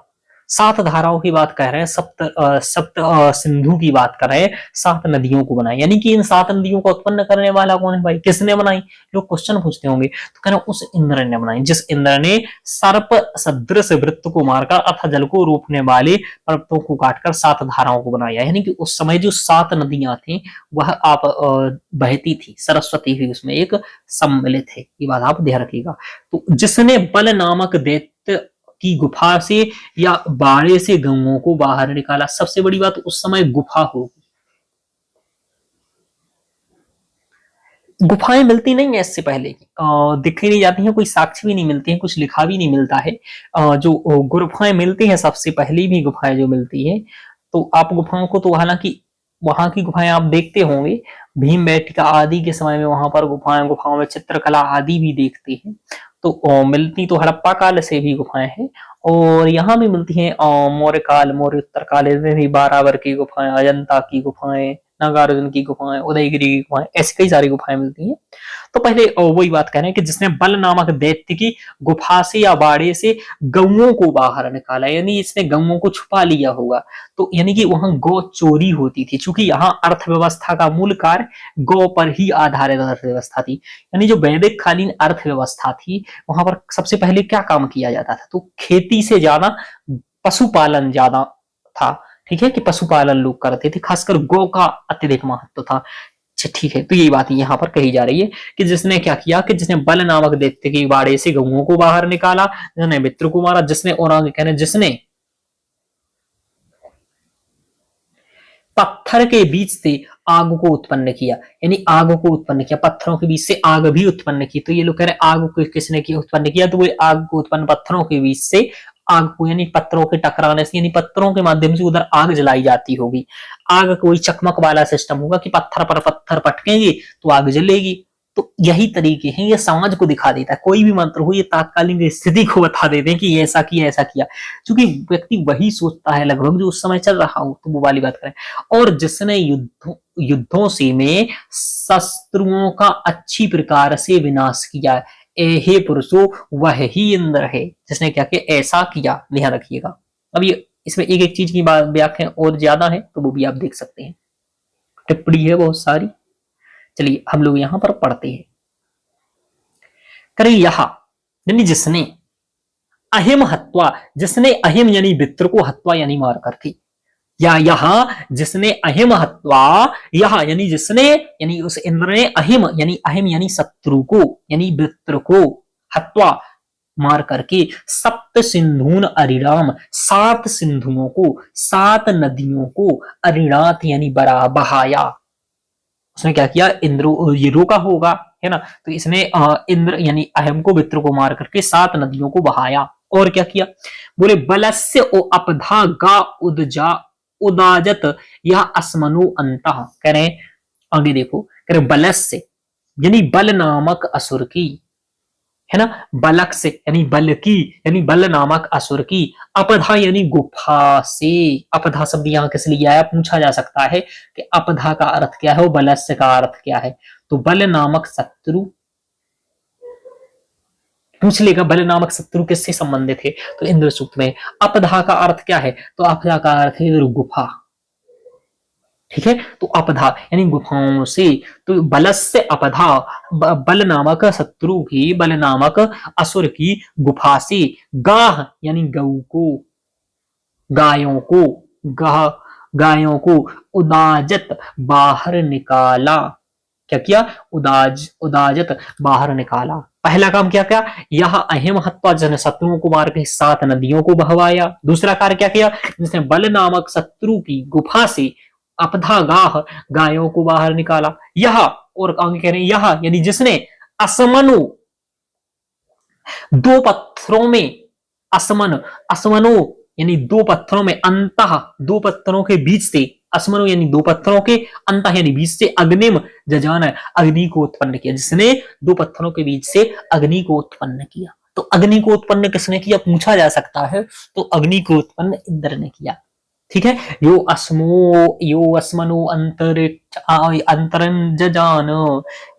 7 धाराओं की बात कर रहे हैं, सप्त सिंधु की बात कर रहे हैं, 7 नदियों को बनाई। यानी कि इन 7 नदियों को उत्पन्न करने वाला कौन है भाई, किसने बनाई, लोग क्वेश्चन पूछते होंगे। तो कह रहे हैं उस इंद्र ने बनाई, जिस इंद्र ने सर्प सदृश वृत्त को मारकर अथवा जल को रोकने वाले पर्वतों को काटकर 7 धाराओं को बनाया। यानी कि उस समय जो 7 नदियां थी वह आप बहती थी, सरस्वती भी उसमें एक सम्मिलित है, ये बात आप ध्यान रखिएगा। तो जिसने बल नामक दैत्य की गुफा से या बाड़े से गऊओं को बाहर निकाला। सबसे बड़ी बात, उस समय गुफा होगी, गुफाएं मिलती नहीं है इससे पहले, दिखाई नहीं जाती हैं, कोई साक्ष्य भी नहीं मिलती है, कुछ लिखा भी नहीं मिलता है। जो गुफाएं मिलती हैं सबसे पहली भी गुफाएं जो मिलती है, तो आप गुफाओं को तो हालांकि वहां की गुफाएं आप देखते होंगे, भीमबेटका आदि के समय में वहां पर गुफाएं, गुफाओं में चित्रकला आदि भी देखते हैं। तो मिलती तो हड़प्पा काल से भी गुफाएं हैं, और यहाँ भी मिलती हैं मौर्य काल, मौर्य उत्तर काल में भी बारावर की गुफाएं, अजंता की गुफाएं, नागार्जुन की गुफाएं, उदयगिरी की गुफाएं, ऐसी कई सारी गुफाएं मिलती हैं। तो पहले वही बात कह रहे हैं कि जिसने बल नामक दैत्य की गुफा से या बाड़े से गऊओं को बाहर निकाला, यानी इसने गऊओं को छुपा लिया होगा। तो यानी कि वहां गौ चोरी होती थी, चूंकि यहाँ अर्थव्यवस्था का मूल कार्य गौ पर ही आधारित अर्थव्यवस्था थी, यानी जो वैदिक कालीन अर्थव्यवस्था थी वहां पर सबसे पहले क्या काम किया जाता था, तो खेती से ज्यादा पशुपालन ज्यादा था। ठीक है, कि पशुपालन लोग करते थे, खासकर गौ का अत्यधिक महत्व था। अच्छा ठीक है, तो यही बात यहाँ पर कही जा रही है कि जिसने क्या किया, कि जिसने बल नामक दैत्य की बाड़े से गऊओं को बाहर निकाला, जिसने मित्र को मारा, जिसने, और आगे कहने जिसने पत्थर के बीच से आग को उत्पन्न किया, यानी आग को उत्पन्न किया, पत्थरों के बीच से आग भी उत्पन्न की। तो ये लोग कह रहे हैं आग को किसने की उत्पन्न किया, तो वो आग को उत्पन्न पत्थरों के बीच से आग को, यानी पत्थरों के टकराने से, यानी पत्थरों के माध्यम से उधर आग जलाई जाती होगी। आग कोई चकमक वाला सिस्टम होगा कि पत्थर पर पत्थर पटकेंगे तो आग जलेगी। तो यही तरीके हैं, ये समाज को दिखा देता है, कोई भी मंत्र हो ये तात्कालिक स्थिति को बता देते हैं कि ऐसा किया ऐसा किया, क्योंकि व्यक्ति वही सोचता है लगभग जो उस समय चल रहा हो। तो वो वाली बात करें, और जिसने युद्धों से में शस्त्रुओं का अच्छी प्रकार से विनाश किया, हे पुरुषों वह ही इंद्र है जिसने क्या किया, ऐसा किया। ध्यान रखिएगा, अब ये इसमें एक एक चीज की व्याख्या और ज्यादा है, तो वो भी आप देख सकते हैं, टिप्पणी है बहुत सारी। चलिए हम लोग यहां पर पढ़ते हैं, करें यहा, यानी जिसने अहिम हत्वा, जिसने अहिम यानी मित्र को, हत्वा यानी मार करके, या यहां जिसने अहिम हत्वा, यहां यानी जिसने, यानी उस इंद्र ने अहिम यानी शत्रु को, यानी मित्र को, हत्वा मार करके, सप्त सिंधुन अरिराम, 7 सिंधुओं को, 7 नदियों को, अरिणात यानी बरा बहाया। उसने क्या किया, इंद्र ये रोका होगा, है ना, तो इसने इंद्र यानी अहम को, मित्र को मार करके 7 नदियों को बहाया। और क्या किया, बोले बलस्य ओ अपधा गा उदजा उदाजत यह अस्मनु अंत, कह रहे आगे देखो, कह रहे बलस्य यानी बल नामक असुर की, है ना, बलक से यानी बल की, यानी बल नामक असुर की, अपधा यानी गुफा से। अपधा शब्द यहाँ किस लिए आया, पूछा जा सकता है कि अपधा का अर्थ क्या है, वो बलस्य का अर्थ क्या है। तो बल नामक शत्रु, पूछ लेगा बल नामक शत्रु किससे संबंधित है, तो इंद्र सूक्त में। अपधा का अर्थ क्या है, तो अपधा का अर्थ है गुफा। ठीक है, तो अपधा यानी गुफाओं से, तो बलस्य अपधा, बल नामक शत्रु की, बल नामक असुर की गुफा से, गाह यानी गऊ को, गायों को, गाह गायों को, उदाजत बाहर निकाला। क्या किया, उदाजत बाहर निकाला। पहला काम क्या किया, यह अहिम हत्वा, जन शत्रुओं को मार के 7 नदियों को बहवाया। दूसरा कार्य क्या किया, जिसने बल नामक शत्रु की गुफा से अपधा गाह गायों को बाहर निकाला। यह, और आगे कह रहे हैं यह यानी जिसने असमनु, 2 पत्थरों में, असमन, असमनो यानी 2 पत्थरों में, अंतः 2 पत्थरों के बीच से, असमनो यानी 2 पत्थरों के, अंतः यानी बीच से, अग्निम जजान अग्नि को उत्पन्न किया, जिसने 2 पत्थरों के बीच से अग्नि को उत्पन्न किया। तो अग्नि को उत्पन्न किसने किया, पूछा जा सकता है, तो अग्नि को उत्पन्न इंद्र ने किया। ठीक है, यो अस्मनो अंतरिक्ष अंतरं जजान,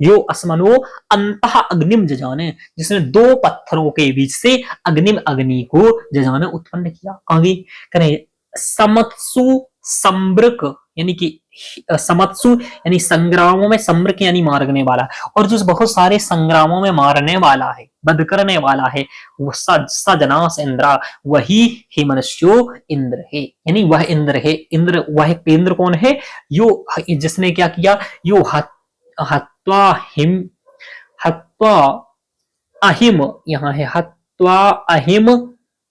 यो अस्मनो अंतः अग्निम जजान, जिसने 2 पत्थरों के बीच से अग्निम अग्नि को जजान उत्पन्न किया। आगे करें, समत्सु सम्ब्रक यानी कि समत्सु यानी संग्रामों में, सम्ब्रक यानी मारने वाला, और जो बहुत सारे संग्रामों में मारने वाला है, वध करने वाला है, वो सजनास इंद्रा, वही ही मनुष्यो इंद्र है, यानी वह इंद्र है। इंद्र, वह इंद्र कौन है, यो जिसने क्या किया, यो हत्वा हिम, हत्वा अहिम, यहाँ है हत्वा अहिम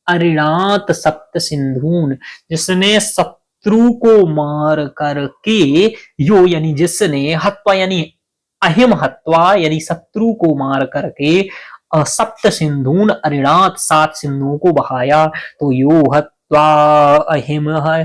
अरिणात सप्त सिंधून, जिसने शत्रु को मार करके, यो यानी जिसने, हत्वा यानी अहिम हत्वा यानी शत्रु को मार करके, सप्त सिंधून अरिणात 7 सिंधुओं को बहाया। तो यो हत्वा अहिम है,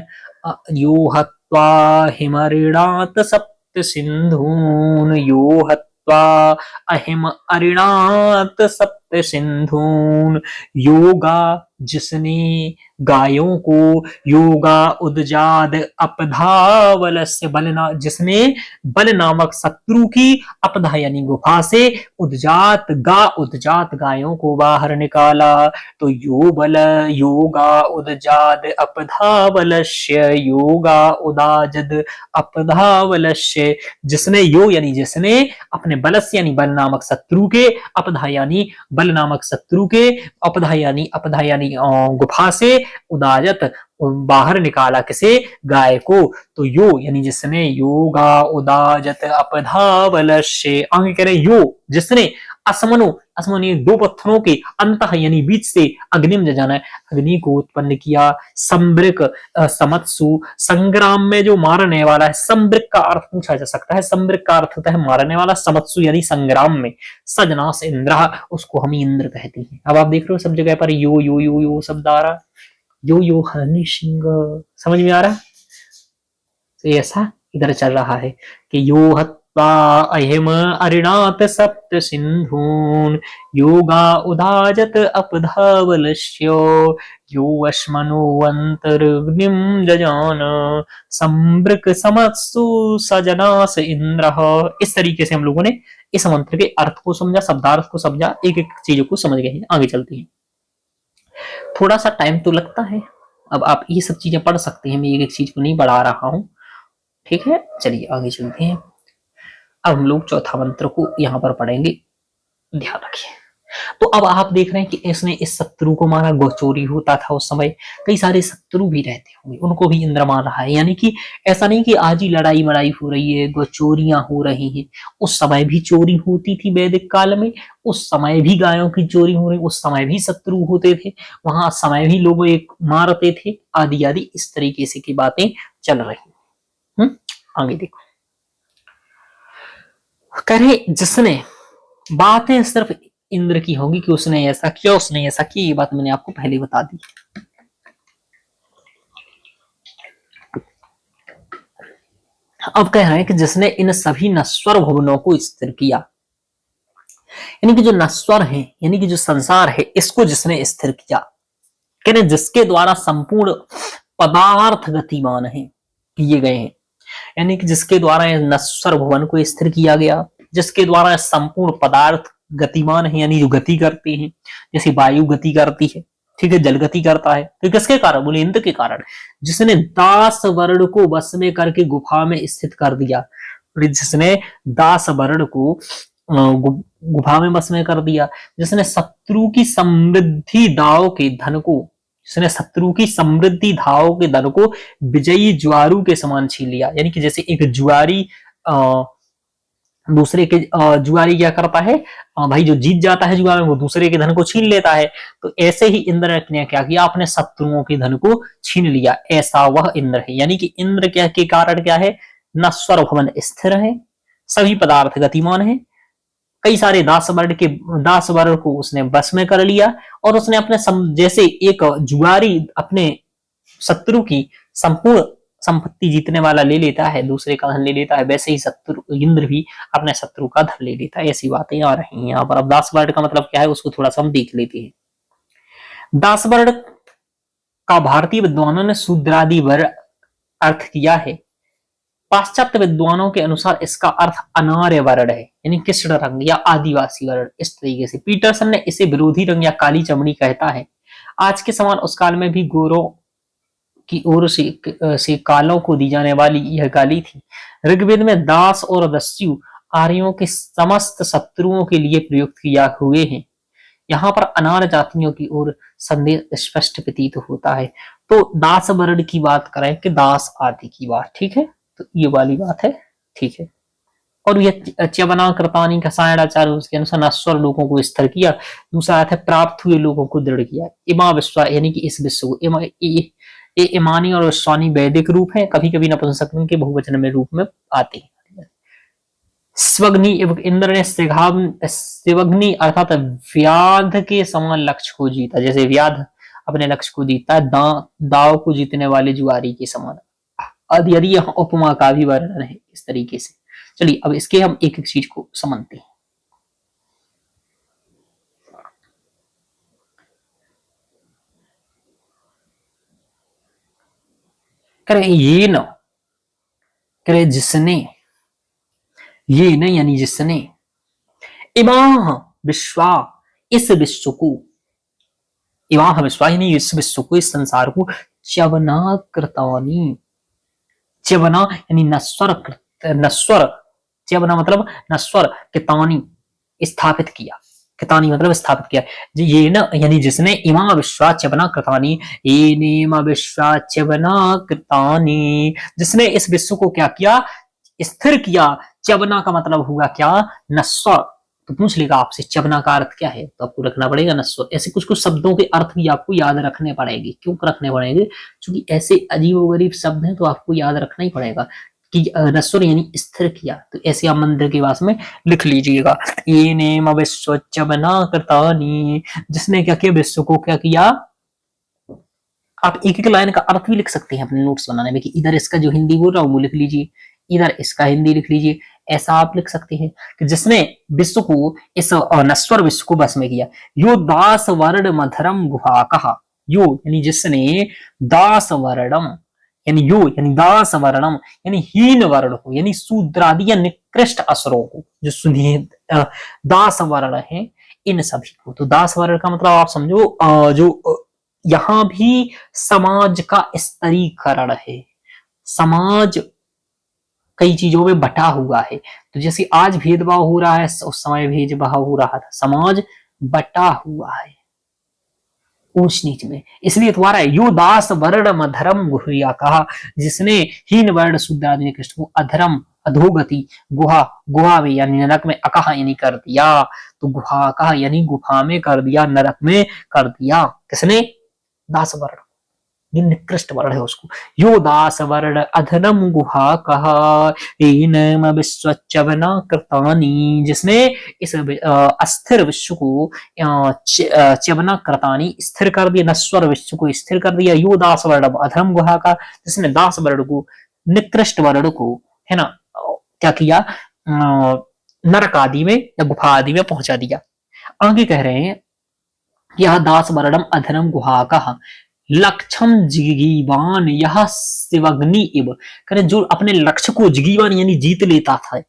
यो हत्वा हिमरिणात सप्त सिंधून, यो हत्वा अहिम अरिणात सप्त सिंधून, योगा जिसने गायों को, योगा उदजाद अपधावलस्य बलना, जिसने बल नामक शत्रु की, अपधा यानी गुफा से, उदजात गायों को बाहर निकाला। तो यो बल योगा उदजाद अपधावलस्य, योगा उदाजद अपधावलस्य, जिसने, यो यानी जिसने, अपने बलस यानी बल नामक शत्रु के, अपधा यानी बल नामक शत्रु के, अपधा यानी गुफा से, उदाजत बाहर निकाला, किसे, गाय को। तो यो यानी जिसने, योगा उदाजत अपधावलस्य, आगे कह रहे यो जिसने, असमनो, असमन ये 2 पत्थरों के, अंत यानी बीच से, अग्निम जाना है, अग्नि को उत्पन्न किया, संब्रिक समत्सु, संग्राम में जो मारने वाला है, संब्रिक का अर्थ पूछा जा सकता है, संब्रिक का अर्थ होता है मारने वाला, समत्सु यानी संग्राम में, सजना से इंद्र, उसको हम इंद्र कहते हैं। अब आप देख रहे हो सब जगह पर यो यो यो यो शब्द आ रहा, यो यो हनी सिंह, समझ में आ रहा है? तो ऐसा इधर चल रहा है कि यो हत्वा अहिम अरिणात सप्त सिंधून, योगा उदाजत अपधावलस्यो, यो अश्मनो अंतर्ग्निम जजान, संब्रक समत्सु सजनास इंद्र। इस तरीके से हम लोगों ने इस मंत्र के अर्थ को समझा, शब्दार्थ को समझा, एक एक चीजों को समझ गए हैं। आगे चलते हैं। थोड़ा सा टाइम तो लगता है, अब आप ये सब चीजें पढ़ सकते हैं, मैं एक एक चीज को नहीं बढ़ा रहा हूं, ठीक है। चलिए आगे चलते हैं। अब हम लोग चौथा मंत्र को यहां पर पढ़ेंगे, ध्यान रखिए। तो अब आप देख रहे हैं कि इसने इस शत्रु को मारा, गोचोरी होता था उस समय, कई सारे शत्रु भी रहते होंगे, उनको भी इंद्र मार रहा है। यानी कि ऐसा नहीं कि आज ही लड़ाई मड़ाई हो रही है, गोचोरियां हो रही हैं, उस समय भी चोरी होती थी वैदिक काल में, उस समय भी गायों की चोरी हो रही, उस समय भी शत्रु होते थे, वहां समय भी लोग एक मारते थे, आदि आदि इस तरीके से की बातें चल रही। आगे देखो, कह रहे जिसने, बातें सिर्फ इंद्र की होगी कि उसने ऐसा किया, उसने ऐसा किया, ये बात मैंने आपको पहले बता दी। अब कह रहे हैं कि जिसने इन सभी नश्वर भुवनों को स्थिर किया, यानी कि जो नश्वर है, यानी कि जो संसार है, इसको जिसने स्थिर किया, कह रहे जिसके द्वारा संपूर्ण पदार्थ गतिमान है, किए गए हैं, यानी कि जिसके द्वारा नश्वर भुवन को स्थिर किया गया, जिसके द्वारा संपूर्ण पदार्थ गतिमान है, यानी जो गति करते हैं, जैसे वायु गति करती है, ठीक है, जल गति करता है, तो किसके कारण, बोले इंद्र के कारण, जिसने दास वर्ण को वश में करके गुफा में स्थित कर दिया, जिसने दास वर्ण को गुफा में वश में कर दिया, जिसने शत्रु की समृद्धि दाव के धन को, जिसने शत्रु की समृद्धि धाव के धन को विजयी ज्वारू के समान छीन लिया, यानी कि जैसे एक जुआरी दूसरे के, जुआरी क्या करता है, भाई जो जीत जाता है जुआ में, वो दूसरे के धन को छीन लेता है, तो ऐसे ही इंद्र ने क्या किया, अपने शत्रुओं के धन को छीन लिया, ऐसा वह इंद्र है। यानी कि इंद्र क्या के कारण क्या है, नश्वर भवन स्थिर है, सभी पदार्थ गतिमान है, कई सारे दास वर्ण को उसने बस में कर लिया, और उसने अपने जैसे एक जुआरी अपने शत्रु की संपूर्ण संपत्ति जीतने वाला ले लेता है, दूसरे का धन ले लेता है, वैसे ही शत्रु इंद्र भी अपने शत्रु का धन ले लेता है। ऐसी बातें आ रही हैं यहाँ पर। अब दास वर्ण का मतलब क्या है, उसको थोड़ा सा हम देख लेते हैं। दास वर्ण का भारतीय विद्वानों ने शूद्रादि वर्ण अर्थ किया है, पाश्चात्य विद्वानों के अनुसार इसका अर्थ अनार्य वर्ण है, यानी कृष्ण रंग या आदिवासी वर्ण। इस तरीके से पीटरसन ने इसे विरोधी रंग या काली चमड़ी कहता है। आज के समान उस काल में भी गोरों की ओर से कालों को दी जाने वाली यह गाली थी। ऋग्वेद में दास और दस्यु आर्यों के समस्त शत्रुओं के लिए प्रयुक्त किया हुए हैं। यहाँ पर अनार जातियों की ओर संदेश स्पष्ट प्रतीत होता है। तो दास वर्ण की बात करें कि दास आदि की बात, ठीक है, तो ये वाली बात है, ठीक है। और यह च्यवना कृतानि कसायणाचार्य उसके अनुसार नश्वर लोगों को स्थिर किया। दूसरा अर्थ है प्राप्त हुए लोगों को दृढ़ किया। इमा विश्वा यानी कि इस विश्व को, ये इमानी और विश्वानी वैदिक रूप है, कभी कभी नपुंसक के बहुवचन में रूप में आते हैं। स्वग्नि इंद्र ने शिवग्नि अर्थात व्याध के समान लक्ष्य को जीता, जैसे व्याध अपने लक्ष्य को जीता है, दाव को जीतने वाले जुआरी के समान। यदि यहाँ उपमा का भी वर्णन है इस तरीके से। चलिए अब इसके हम एक एक चीज को समझते हैं। करे ये न, करे जिसने, ये न यानी जिसने, इमाह विश्वा इस विश्व को, इमाह विश्वा यानी इस विश्व को, इस संसार को, च्यवना कृतानि, च्यवना यानी नश्वर, नश्वर, च्यवना मतलब नश्वर, कृतानि स्थापित किया, कृतानि मतलब स्थापित किया। ये न यानी जिसने, इमा विश्वा च्यवना कृतानि, ये नेम विश्वा च्यवना कृतानि, जिसने इस विश्व को क्या किया, स्थिर किया। च्यवना का मतलब हुआ क्या, नश्वर। तो पूछ लेगा आपसे च्यवना का अर्थ क्या है, तो आपको रखना पड़ेगा नश्वर। ऐसे कुछ कुछ शब्दों के अर्थ भी आपको याद रखने पड़ेंगे। क्यों रखने पड़ेंगे, क्योंकि ऐसे अजीबोगरीब शब्द हैं तो आपको याद रखना ही पड़ेगा कि नश्वर यानी स्थिर किया। तो ऐसे आप मंदिर के पास में लिख लीजिएगा, ये नेम विश्व च्यवना कृतानि, जिसने क्या किया, विश्व को क्या किया। आप एक एक लाइन का अर्थ भी लिख सकते हैं अपने नोट्स बनाने में, कि इधर इसका जो हिंदी बोल रहा हूं वो लिख लीजिए, इधर इसका हिंदी लिख लीजिए। ऐसा आप लिख सकते हैं कि जिसने विश्व को, इस नश्वर विश्व को बस में किया। यो दास वर्ण मधरम गुहा कहा, यो यानी जिसने, दास वर्णम यानी यो यानी दास वर्णम यानी हीन वर्ण को, यानी शूद्रादि या निकृष्ट असुरों को, जो सुनिए दास वर्ण है इन सभी को। तो दास वर्ण का मतलब आप समझो, जो यहां भी समाज का स्तरीकरण है। समाज कई चीजों में बटा हुआ है। तो जैसे आज भेदभाव हो रहा है, उस समय भेदभाव हो रहा था। समाज बटा हुआ है ऊंच नीच में, इसलिए तुम्हारा यो दास वर्ण अधर्म गुहिया कहा, जिसने हीन वर्ण शूद्र आदि कृष्ण को अधर्म, अधोगति, गुहा, गुहा में यानी नरक में, अकहा यानी कर दिया। तो गुहा कहा यानी गुफा में कर दिया, नरक में कर दिया। किसने, दास वर्ण, जो निकृष्ट वर्ण है उसको। यो दास वर्ण अधनम गुहा कहा, विश्वच्यवना कृतानि, जिसने इस अस्थिर विश्व को च्यवना कृतानि स्थिर कर दिया, नश्वर विश्व को स्थिर कर दिया। यो दास वर्ण अधर्म गुहा का, जिसने दास वर्ण को, निकृष्ट वर्ण को, है ना, क्या किया, नरक आदि में या गुफा आदि में पहुंचा दिया। आगे कह रहे हैं, यह दास वर्णम अधर्म गुहा कहा, लक्षम जिगीवान यह शिवग्नि इव, करे जो अपने लक्ष्य को जिगीवान यानी जीत लेता था।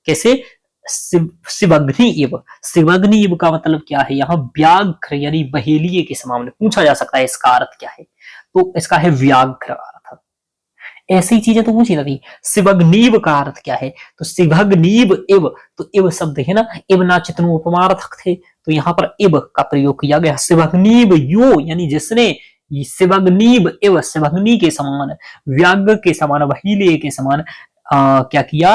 कैसे, शिवग्नि इव, शिवग्नि इव का मतलब क्या है, यहाँ व्याघ्र यानी बहेलिये के समान। पूछा जा सकता है इसका अर्थ क्या है, तो इसका है व्याघ्र अर्थ। ऐसी चीजें तो पूछी जाती। शिवग्नीव का अर्थ क्या है, तो शिवग्नीव इव, तो इव शब्द है ना, इव ना चितनु उपमार्थक थे, तो यहाँ पर इव का प्रयोग किया गया। शिवग्नीव यो यानी जिसने, शिवग्नीव इव शिवग्नि के समान, व्याघ्र के समान, बहीले के समान क्या किया,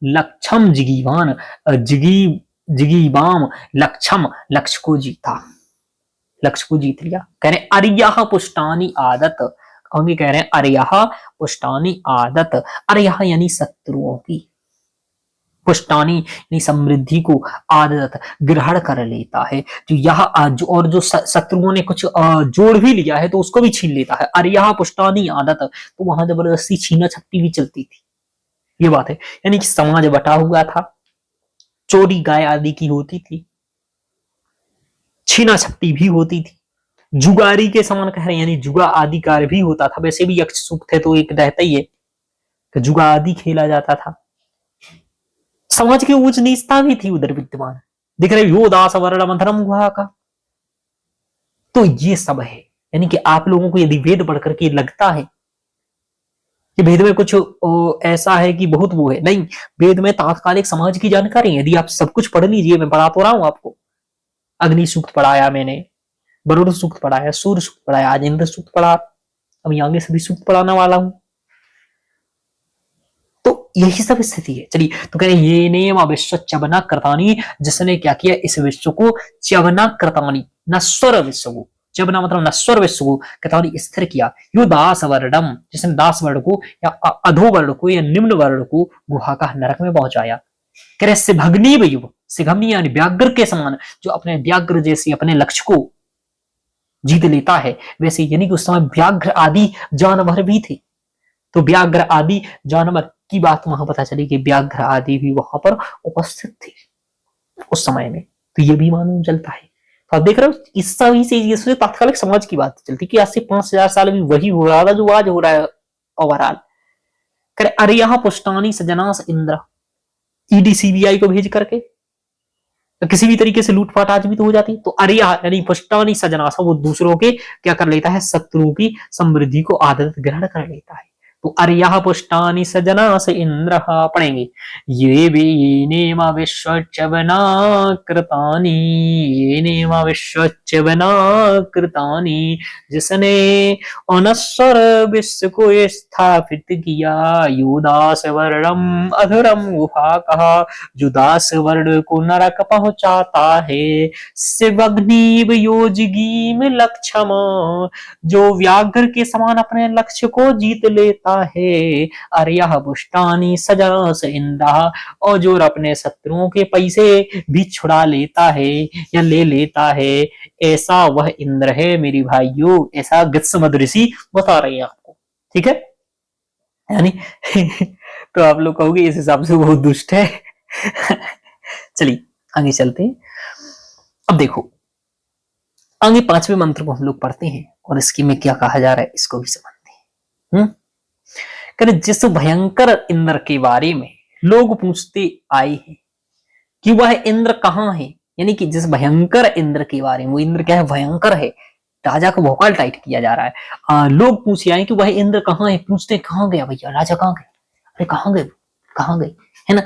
लक्षम जिगीवान, जिगीवाम लक्षम, लक्ष्य को जीता, लक्ष्य को जीत लिया। कह रहे अरिया पुष्टानी आदत, आगे कह रहे हैं अरिया पुष्टानी आदत, अरिया यानी शत्रुओं की, पुष्टानी यानी समृद्धि को, आदत ग्रहण कर लेता है। जो यह और जो शत्रुओं ने कुछ जोड़ भी लिया है तो उसको भी छीन लेता है। अरिया पुष्टानी आदत, तो वहां जबरदस्ती छीना छपटी भी चलती थी, ये बात है। यानी कि समाज बटा हुआ था, चोरी गाय आदि की होती थी, छीना छपटी भी होती थी, जुगारी के समान कह रहे हैं, यानी जुगा आदि कार्य भी होता था। वैसे भी यक्ष सुख थे तो एक रहता ही है कि जुगा आदि खेला जाता था। समाज की उच्च नीचता भी थी उधर विद्यमान, दिख रहे यो दास वर्ण धर्म गुहा का। तो ये सब है, यानी कि आप लोगों को यदि वेद पढ़ करके लगता है कि वेद में कुछ ऐसा है कि बहुत वो है, नहीं, वेद में तात्कालिक समाज की जानकारी है। यदि आप सब कुछ पढ़ लीजिए, मैं पढ़ा तो रहा हूं आपको, अग्नि सूक्त पढ़ाया मैंने, वरुण सूक्त पढ़ाया, सूर्य सूक्त पढ़ाया, आज इंद्र सूक्त पढ़ा, अब आगे सभी सूक्त पढ़ाने वाला हूं। तो यही सब स्थिति है। चलिए, तो कह रहे ये नेम विश्व च्यवना कृतानी, जिसने क्या किया, इस विश्व को च्यवना कृतानी, नश्वर विश्व को, च्यवना मतलब नश्वर विश्व को कृतानी स्थिर किया। यो दास वर्णम, जिसने दास वर्ण को या अधो वर्ण को या निम्न वर्ण को गुहा का नरक में पहुंचाया। कह रहे सिभग्नि युव, सिघमनी यानी व्याघ्र के समान, जो अपने व्याघ्र जैसे अपने लक्ष्य को जीत लेता है, वैसे यानी कि उस समय व्याघ्र आदि जानवर भी थे। तो व्याघ्र आदि जानवर की बात वहां पता चली कि व्याघ्र आदि भी वहां पर उपस्थित थे उस समय में, तो ये भी मालूम चलता है। तो आप देख रहे हो, इस सभी से ये तात्कालिक समाज की बात चलती कि आज से 5000 साल भी वही हो रहा था जो आज हो रहा है ओवरऑल। करे अरे यहाँ पुष्टानी सजनास इंद्र, ईडी सीबीआई को भेज करके तो किसी भी तरीके से लूटपाट आज भी तो हो जाती। तो अरिया यानी पुष्टानी सजनासा, वो दूसरों के क्या कर लेता है, शत्रुओं की समृद्धि को आदत ग्रहण कर लेता है। तो अरिया पुष्टानी सजनास इंद्र, पढ़ेंगे ये भी नेम विश्व च्यवना कृतानी, ये नेम विश्व च्यवना कृतानी, जिसने अनश्वर विश्व को स्थापित किया। युदास वर्णम अधुरम गुहा कहा, जो दास वर्ण को नरक पहुंचाता है। शिवग्निव योजगीम लक्ष्यम, जो व्याघ्र के समान अपने लक्ष्य को जीत लेता है। अर्यः पुष्टानी सजनस इंद्र, और जो अपने शत्रुओं के पैसे भी छुड़ा लेता है या ले लेता है, ऐसा वह इंद्र है मेरी भाइयों। ऐसा गत्समद ऋषि बता रहे हैं आपको, ठीक है। यानी तो आप लोग कहोगे इस हिसाब से बहुत दुष्ट है। चलिए आगे चलते हैं। अब देखो आगे 5वें मंत्र को हम लोग पढ़ते हैं और इसकी में क्या कहा जा रहा है इसको भी समझते हैं। जिस भयंकर इंद्र के बारे में लोग पूछते आए हैं कि वह इंद्र कहाँ है, यानी कि जिस भयंकर इंद्र के बारे में, वो इंद्र क्या है, भयंकर है, राजा को भौकाल टाइट किया जा रहा है। लोग पूछे आए कि वह इंद्र कहाँ है, पूछते कहाँ गया भैया, राजा कहाँ गए, अरे कहाँ गए, कहाँ गए, है ना।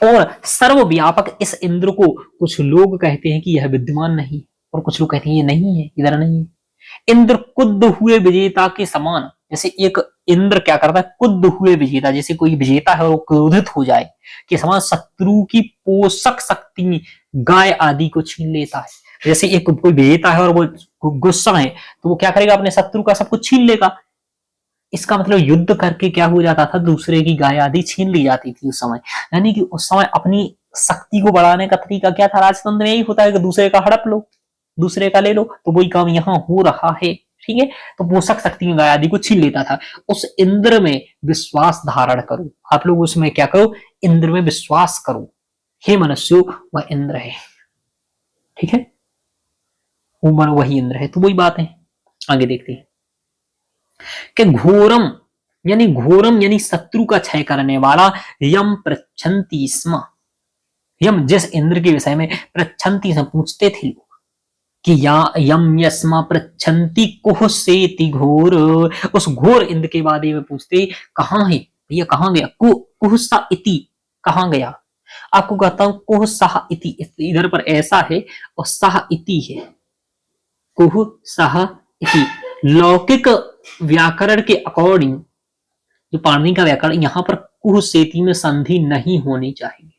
और सर्वव्यापक इस इंद्र को कुछ लोग कहते हैं कि यह विद्यमान नहीं, और कुछ लोग कहते हैं ये नहीं है, इधर नहीं है। इंद्र कुद्ध हुए विजेता के समान, जैसे एक इंद्र क्या करता है, कुद्ध हुए विजेता, जैसे कोई विजेता है और वो क्रोधित हो जाए कि समान शत्रु की पोषक शक्ति गाय आदि को छीन लेता है। जैसे एक कोई विजेता है और वो गुस्सा है तो वो क्या करेगा, अपने शत्रु का सब कुछ छीन लेगा। इसका मतलब युद्ध करके क्या हो जाता था, दूसरे की गाय आदि छीन ली जाती थी उस समय। यानी कि उस समय अपनी शक्ति को बढ़ाने का तरीका क्या था, राजतंत्र में यही होता है कि दूसरे का हड़प लो, दूसरे का ले लो। तो वही काम यहाँ हो रहा है, ठीक है। तो पोषक शक्ति गाय आदि को छीन लेता था। उस इंद्र में विश्वास धारण करो, आप लोग उसमें क्या करो, इंद्र में विश्वास करो। हे मनुष्यों, वह इंद्र है, ठीक है, वही इंद्र है। तो वही बात है, आगे देखते हैं कि घोरम यानी शत्रु का क्षय करने वाला, यम पृच्छन्ति स्म, यम जिस इंद्र के विषय में पृच्छन्ति से पूछते थे लोग कि या यम यस्मा पृच्छन्ति कुह सेति घोर, उस घोर इंद्र के बारे में पूछते कहां है भैया, कहां गया, कुह सा इति, कहां गया। आपको कहता हूं कुह साह इति, इधर पर ऐसा है और साह इति है, कुह साह इति। लौकिक व्याकरण के अकॉर्डिंग, जो पाणिनि का व्याकरण, यहां पर कुह सेति में संधि नहीं होनी चाहिए,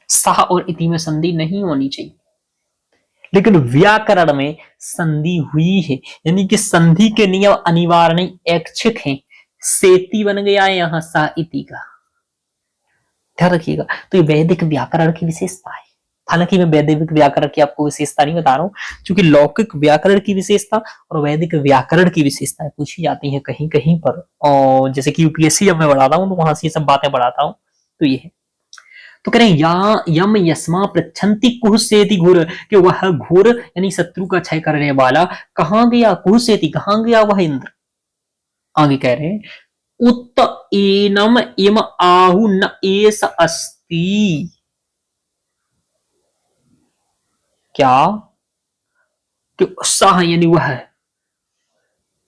साह और इति में संधि नहीं होनी चाहिए, लेकिन व्याकरण में संधि हुई है, यानी कि संधि के नियम अनिवार्य नहीं, ऐच्छिक हैं। सेति बन गया है यहां सा इति का, ध्यान रखिएगा। तो ये वैदिक व्याकरण की विशेषता है। हालांकि मैं वैदिक व्याकरण की आपको विशेषता नहीं बता रहा हूं, क्योंकि लौकिक व्याकरण की विशेषता और वैदिक व्याकरण की विशेषताएं पूछी जाती है कहीं कहीं पर, और जैसे कि यूपीएससी जब मैं पढ़ाता हूं तो वहां से ये सब बातें पढ़ाता हूं। तो ये है, तो कह रहे या यम यस्मा पृच्छन्ति कुह सेति घोर, कि वह घोर यानी शत्रु का क्षय करने वाला कहां गया, कुह सेति कहां गया वह इंद्र। आगे कह रहे हैं उत एनम इम आहु न एस अस्ति, क्या कि सह यानी वह,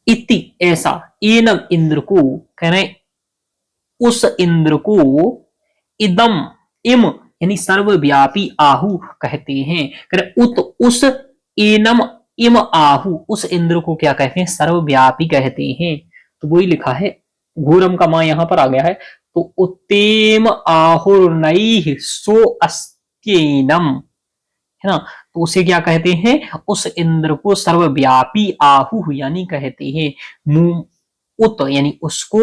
इति ऐसा, एनम इंद्र को, कह रहे उस इंद्र को, इदम इम यानी सर्वव्यापी आहु कहते हैं। कह रहे उत उस एनम इम आहु, उस इंद्र को क्या कहते हैं, सर्वव्यापी कहते हैं। तो वही लिखा है घोरम का मां यहां पर आ गया है, तो उत्तेम आहुर्नैः सो अस्त्येनम, है ना। तो उसे क्या कहते हैं, उस इंद्र को सर्वव्यापी आहु यानी कहते हैं। उत यानी उसको,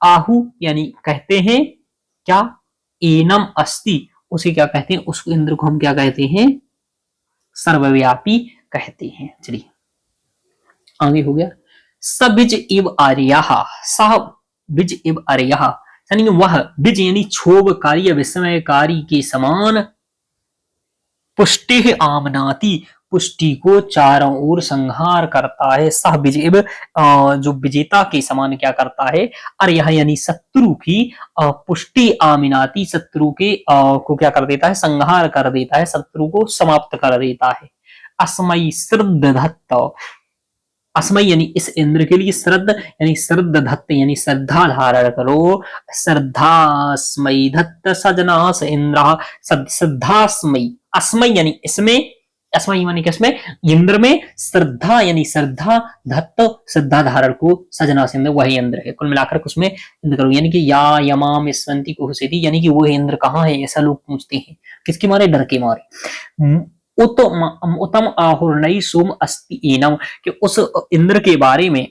आहु यानी कहते हैं क्या, एनम अस्ति, उसे क्या कहते हैं, उस इंद्र को हम क्या कहते हैं, सर्वव्यापी कहते हैं। चलिए आगे हो गया। सबिज इव आर्यः, सह बिज इव आर्यः, यानी वह बिज यानी क्षोभकारी या विस्मयकारी के समान, पुष्टि आमनाती, पुष्टि को चारों ओर संहार करता है। सह विजय, जो विजेता के समान क्या करता है, अरे यह यानी शत्रु की पुष्टि आमिनाती, शत्रु के को क्या कर देता है, संहार कर देता है, शत्रु को समाप्त कर देता है। अस्मयी श्रद्धत्त, अस्मयी यानी इस इंद्र के लिए, श्रद्ध यानी श्रद्धत्त यानी श्रद्धा धारण करो, श्रद्धास्मयी दत्त सजनास इंद्र, श्रद्धास्मयी, अस्मयी यानी इसमें, अस्मयी यानी किसमें, इंद्र में, श्रद्धा यानी श्रद्धा, धत्त श्रद्धा धारण को, सजना से इंद्र वही इंद्र है। कुल मिलाकर उसमें इंद्र करो, यानी कि या यमाम स्वंति को हुसैती, यानी कि वो इंद्र कहाँ है, ऐसा लोग पूछते हैं, किसके मारे, डर के मारे। उत्तम आहुर्नई सोम अस्ति एनम, कि उस इंद्र के बारे में,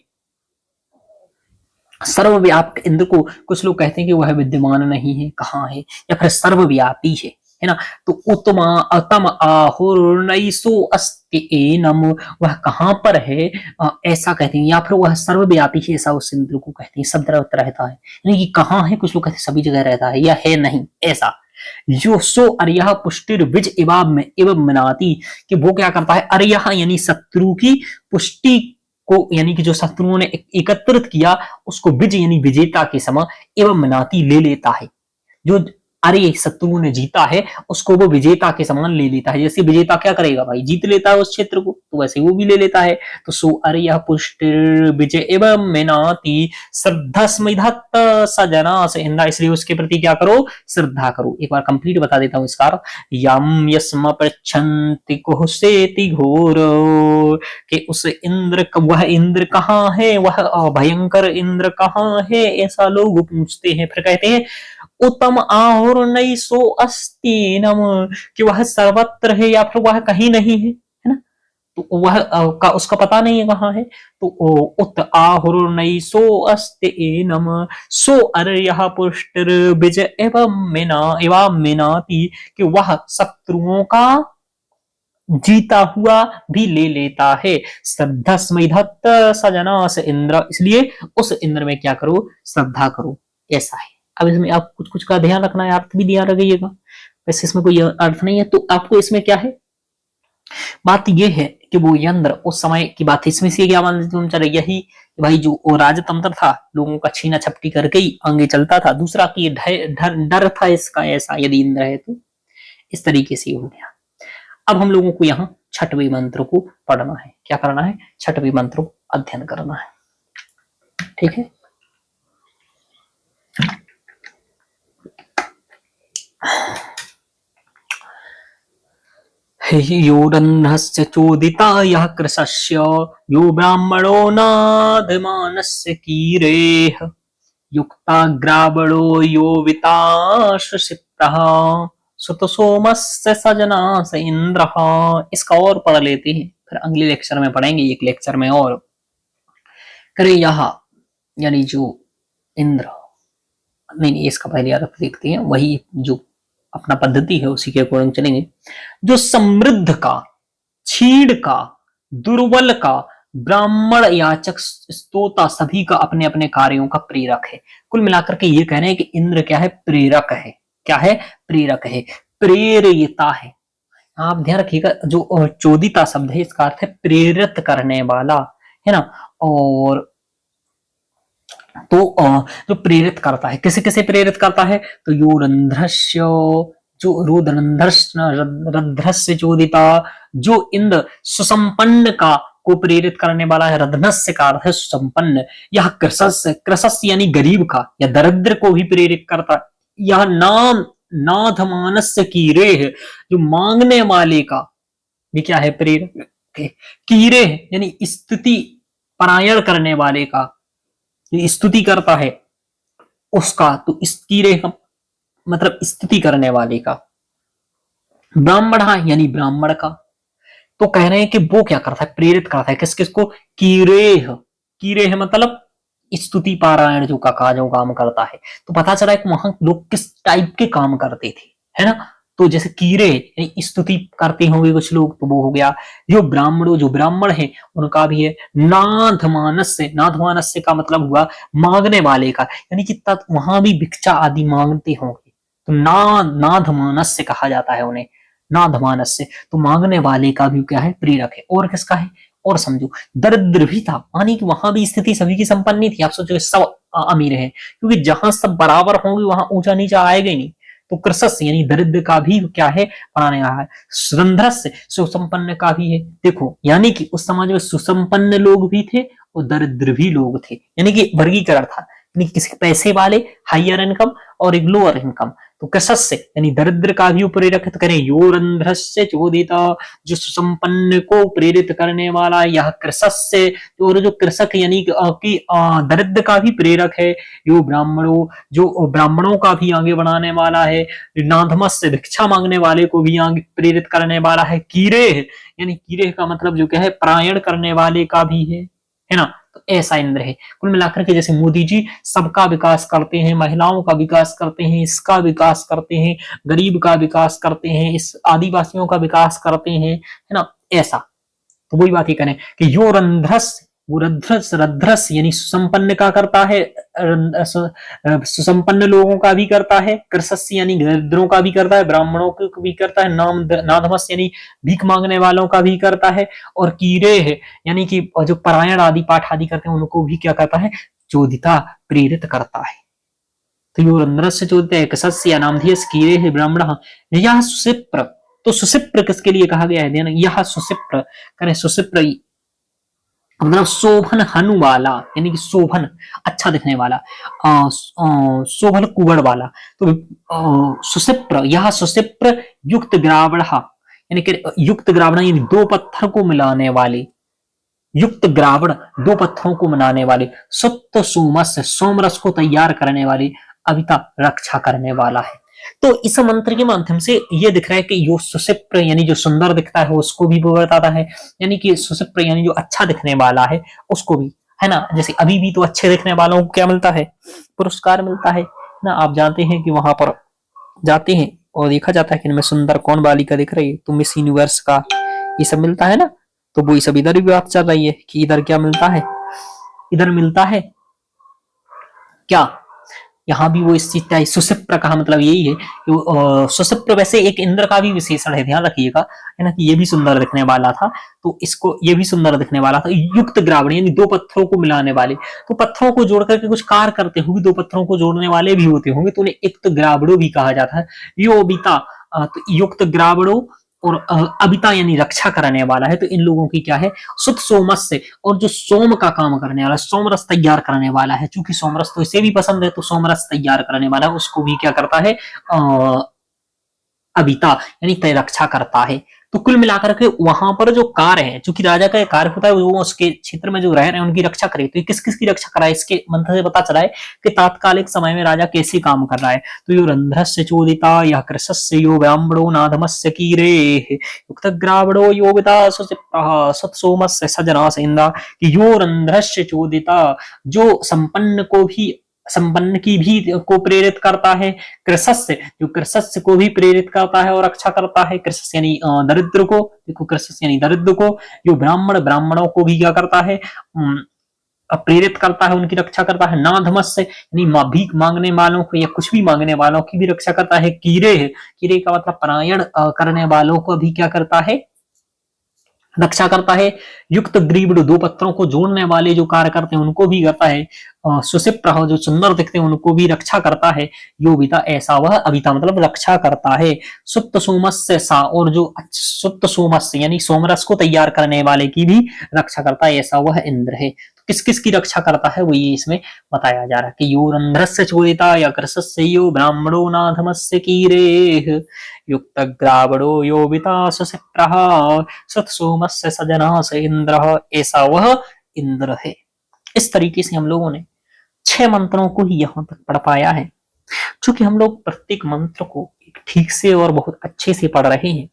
सर्वव्यापक इंद्र को कुछ लोग कहते हैं कि वह विद्यमान नहीं है, कहाँ है, या फिर सर्वव्यापी है ना। तो उत्तम आहुर्नईसो अस्ति एनम, वह कहाँ पर है, ऐसा कहते हैं, या फिर वह सर्वव्यापी है, ऐसा उस इंद्र को कहते हैं, सब तरफ रहता है, यानी कि कहाँ है, कुछ लोग कहते हैं सभी जगह रहता है, या है नहीं, ऐसा। जो सो अर्यः पुष्टिर विज एवं मनाती, कि वो क्या करता है, अर्यः यानी शत्रु की पुष्टि को, यानी कि जो शत्रुओं ने एकत्रित किया उसको विज यानी विजेता के समान, एवं मनाती ले लेता है, जो अरे शत्रुओं ने जीता है उसको वो विजेता के समान ले लेता है। जैसे विजेता क्या करेगा भाई, जीत लेता है उस क्षेत्र को, तो वैसे वो भी ले लेता है। तो सो अरे यह पुष्टिर विजय एवं मेनाती श्रद्धा स्मिधत्त सजना से इंदा, इसलिए उसके प्रति क्या करो, श्रद्धा करो। एक बार कंप्लीट बता देता हूँ इसका। यम यस्म पृच्छन्ति कुहसेति घोर, कि उस इंद्र, वह इंद्र कहाँ है, वह भयंकर इंद्र कहाँ है, ऐसा लोग पूछते हैं। फिर कहते हैं उत्तम आहुर्नईसो अस्ति नम, कि वह सर्वत्र है या फिर वह कहीं नहीं है, है ना। तो वह का उसका पता नहीं है कहाँ है। तो उत आहुर्नईसो अस्ति नम सो अर्यः पुष्टिर विज एवं मिनाति, कि वह शत्रुओं का जीता हुआ भी ले लेता है। श्रद्धा स्मिधत्त सजना से इंद्र, इसलिए उस इंद्र में क्या करो, श्रद्धा करो, ऐसा है। अब इसमें आप कुछ कुछ का ध्यान रखना है, अर्थ भी ध्यान रखिएगा, वैसे इसमें कोई अर्थ नहीं है। तो आपको इसमें क्या है, बात यह है कि वो यंत्र उस समय की बात है, इसमें से क्या मान तुम चले, यही भाई जो राजतंत्र था, लोगों का छीना छपटी करके ही आगे चलता था। दूसरा की डर था इसका, ऐसा यदि इंद्र है तो इस तरीके से हो गया। अब हम लोगों को यहाँ छठवें मंत्र को पढ़ना है, क्या करना है, छठवें मंत्र को अध्ययन करना है, ठीक है। योरन्धस्य चोदिता यः कृशस्य, यो ब्राह्मणो नाधमानस्य कीरेः, युक्ताग्रावणो यो विताशसिप्तः, सुत सोमस्य सजना स इंद्रः। इसका और पढ़ लेते हैं, फिर अगले लेक्चर में पढ़ेंगे, एक लेक्चर में और करे। यह यानी जो इंद्र, नहीं इसका पहले अर्थ देखते हैं, वही जो अपना पद्धति है उसी के अकॉर्डिंग चलेंगे। जो समृद्ध का, छीड़ का, दुर्बल का, ब्राह्मण याचक स्तोता सभी का अपने अपने कार्यों का प्रेरक है। कुल मिलाकर के ये कह रहे हैं कि इंद्र क्या है, प्रेरक है। क्या है, प्रेरक है, प्रेरिता है। आप ध्यान रखिएगा, जो चोदिता शब्द है इसका अर्थ है प्रेरित करने वाला, है ना। और तो जो प्रेरित करता है, किसे किसे प्रेरित करता है, तो यो रंध्रस्य, जो रंध्रस्य चोदिता, जो इंद्र सुसंपन्न का को प्रेरित करने वाला है। रध्नस्य का अर्थ है सुसंपन्न। यह कृशस्य यानी गरीब का या दरिद्र को भी प्रेरित करता है। यह नाम नाथ मानस्य कीरे, जो मांगने वाले का भी क्या है, प्रेरक। कीरे यानी स्तुति परायण करने वाले का, स्तुति करता है, उसका, तो इसकी रेह मतलब स्तुति करने वाले का। ब्राह्मण यानी ब्राह्मण का। तो कह रहे हैं कि वो क्या करता है, प्रेरित करता है किस किस को, कीरेह। कीरेह मतलब स्तुति पारायण जो का जो काम करता है। तो पता चला कि वहां लोग किस टाइप के काम करते थे, है ना। तो जैसे कीरे यानी स्तुति करते होंगे कुछ लोग, तो वो हो गया। जो ब्राह्मण है उनका भी है। नाधमानस्य, नाधमानस्य का मतलब हुआ मांगने वाले का, यानी कि तब वहां भी भिक्षा आदि मांगते होंगे, तो नाधमानस्य कहा जाता है उन्हें, नाधमानस्य। तो मांगने वाले का भी क्या है, प्रेरक है। और किसका है, और समझो दरिद्र भी था, यानी कि वहां भी स्थिति सभी की संपन्न नहीं थी। आप सोचो सब अमीर है, क्योंकि जहां सब बराबर होंगे वहां ऊंचा नीचा आएगा ही नहीं। तो कृषस यानी दरिद्र का भी क्या है, बनाने रहा है। सुरंध्रस सुसंपन्न का भी है। देखो यानी कि उस समाज में सुसंपन्न लोग भी थे और दरिद्र भी लोग थे, यानी कि वर्गीकरण था, यानी किसी पैसे वाले हाइयर इनकम और एक लोअर इनकम। तो कसस्य यानी दरिद्र का भी प्रेरक करें, योरंध्रस्य चोदिता, जो सुसंपन्न को प्रेरित करने वाला यह कृषस्य, और जो कृषक यानी कि दरिद्र का भी प्रेरक है। यो ब्राह्मणों, जो ब्राह्मणों का भी आगे बढ़ाने वाला है। नाधमस्य भिक्षा मांगने वाले को भी आगे प्रेरित करने वाला है। कीरे यानी कीरे का मतलब जो क्या है, परायण करने वाले का भी है ना। तो ऐसा इंद्र है। कुल मिलाकर के जैसे मोदी जी सबका विकास करते हैं, महिलाओं का विकास करते हैं, इसका विकास करते हैं, गरीब का विकास करते हैं, इस आदिवासियों का विकास करते हैं, है ना, ऐसा। तो वही बात ही करें कि यो रंध्रस, वो रध्रस, रध्रस यानी सुसंपन्न का करता है, सुसंपन्न लोगों का भी करता है। कृषस्य यानी दरिद्रों का भी करता है, ब्राह्मणों को भी करता है। नाधमस यानी भीख मांगने वालों का भी करता है। और कीरे है यानी कि जो परायण आदि पाठ आदि करते हैं उनको भी क्या करता है, चोदिता प्रेरित करता है। तो यो रंध्रस्य चोदिता एक सस्य नामधेय कीरे है ब्राह्मण। यह सुसिप्र, तो सुसिप्र किसके लिए कहा गया है, ध्यान, यह सुसिप्र करें, सुसिप्र मतलब शोभन हनु वाला, यानी कि शोभन अच्छा दिखने वाला, शोभन कुबड़ वाला। तो सुसिप्र, यह सुसिप्र युक्त ग्रावण, यानी कि युक्त ग्रावण यानी दो पत्थर को मिलाने वाले, युक्त ग्रावण दो पत्थरों को मिलाने वाले, सुप्त सोमस सोमरस को तैयार करने वाली, अविता रक्षा करने वाला है। तो इस मंत्र के माध्यम से ये दिख रहा है कि यो सुसिप्र यानी जो सुंदर दिखता है उसको भी वो बताता है, यानी कि सुसिप्र यानी जो अच्छा दिखने वाला है उसको भी, है ना। जैसे अभी भी तो अच्छे दिखने वालों को क्या मिलता है, पुरस्कार मिलता है ना। आप जानते हैं कि वहां पर जाते हैं और देखा जाता है कि इनमें सुंदर कौन बालिका दिख रही है, तो मिस यूनिवर्स का ये सब मिलता है ना। तो वो सब इधर भी बात चल रही है कि इधर क्या मिलता है, इधर मिलता है क्या, यहाँ भी वो इस चीज का सुसिप्र का मतलब यही है कि सुसिप्र वैसे एक इंद्र का भी विशेषण है, ध्यान रखिएगा, है ना, कि ये भी सुंदर दिखने वाला था। तो इसको ये भी सुंदर दिखने वाला था। युक्त ग्रावण यानी दो पत्थरों को मिलाने वाले, तो पत्थरों को जोड़ करके कुछ कार्य करते होंगे, दो पत्थरों को जोड़ने वाले भी होते होंगे, तो उन्हें युक्त ग्रावणों भी कहा जाता है। योबिता, तो युक्त ग्रावणों और अबिता यानी रक्षा करने वाला है। तो इन लोगों की क्या है, सुत सोमस से, और जो सोम का काम करने वाला, सोमरस तैयार करने वाला है, चूंकि सोमरस तो इसे भी पसंद है, तो सोमरस तैयार करने वाला है उसको भी क्या करता है, अबिता यानी तय रक्षा करता है। तो कुल मिलाकर के वहां पर जो कार्य है, चूंकि राजा का कार्य होता है वो उसके क्षेत्र में जो रह रहे हैं उनकी रक्षा करे, तो ये किस किस की रक्षा करा है, इसके मंत्र से पता चला है कि तात्कालिक समय में राजा कैसे काम कर रहा है। तो यो रंध्रस्य चोदिता यह कृशस्य यो ब्राह्मणो नाधमस्य कीरे युक्त ग्रावणो योगिता सत्सोमस्य सजना सेंदा, कि यो रंध्रस्य चोदिता जो संपन्न को भी, संपन्न की भी को प्रेरित करता है। कृशस्य जो कृशस्य को भी प्रेरित करता है और रक्षा करता है, कृशस्य यानी दरिद्र को, देखो कृशस्य यानी दरिद्र को, जो ब्राह्मण ब्राह्मणों को भी क्या करता है, प्रेरित करता है, उनकी रक्षा करता है। नाधमस्य यानी भीख मांगने वालों को या कुछ भी मांगने वालों की भी रक्षा करता है। कीरे, कीरे का मतलब परायण करने वालों को भी क्या करता है, रक्षा करता है। युक्त ग्रीव दो पत्थरों को जोड़ने वाले जो कार्य करते हैं उनको भी करता है। सुसिप्र जो सुंदर दिखते हैं उनको भी रक्षा करता है। योगिता ऐसा वह, अभिता मतलब रक्षा करता है। सुप्त सोमस्य सा, और जो सुप्त सोमस्य यानी सोमरस को तैयार करने वाले की भी रक्षा करता है, ऐसा वह इंद्र है। तो किस किस की रक्षा करता है वो ये इसमें बताया जा रहा है कि योरंध्रस्य चोदिता या कृशस्य यो ब्राह्मणो नाधमस्य कीरे युक्त ग्रावणो योविता सुसिप्रः सुत सोमस्य सजना से इंद्र, ऐसा वह इंद्र है। इस तरीके से हम लोगों ने 6 मंत्रों को ही यहाँ तक पढ़ पाया है। चूंकि हम लोग प्रत्येक मंत्र को ठीक से और बहुत अच्छे से पढ़ रहे हैं,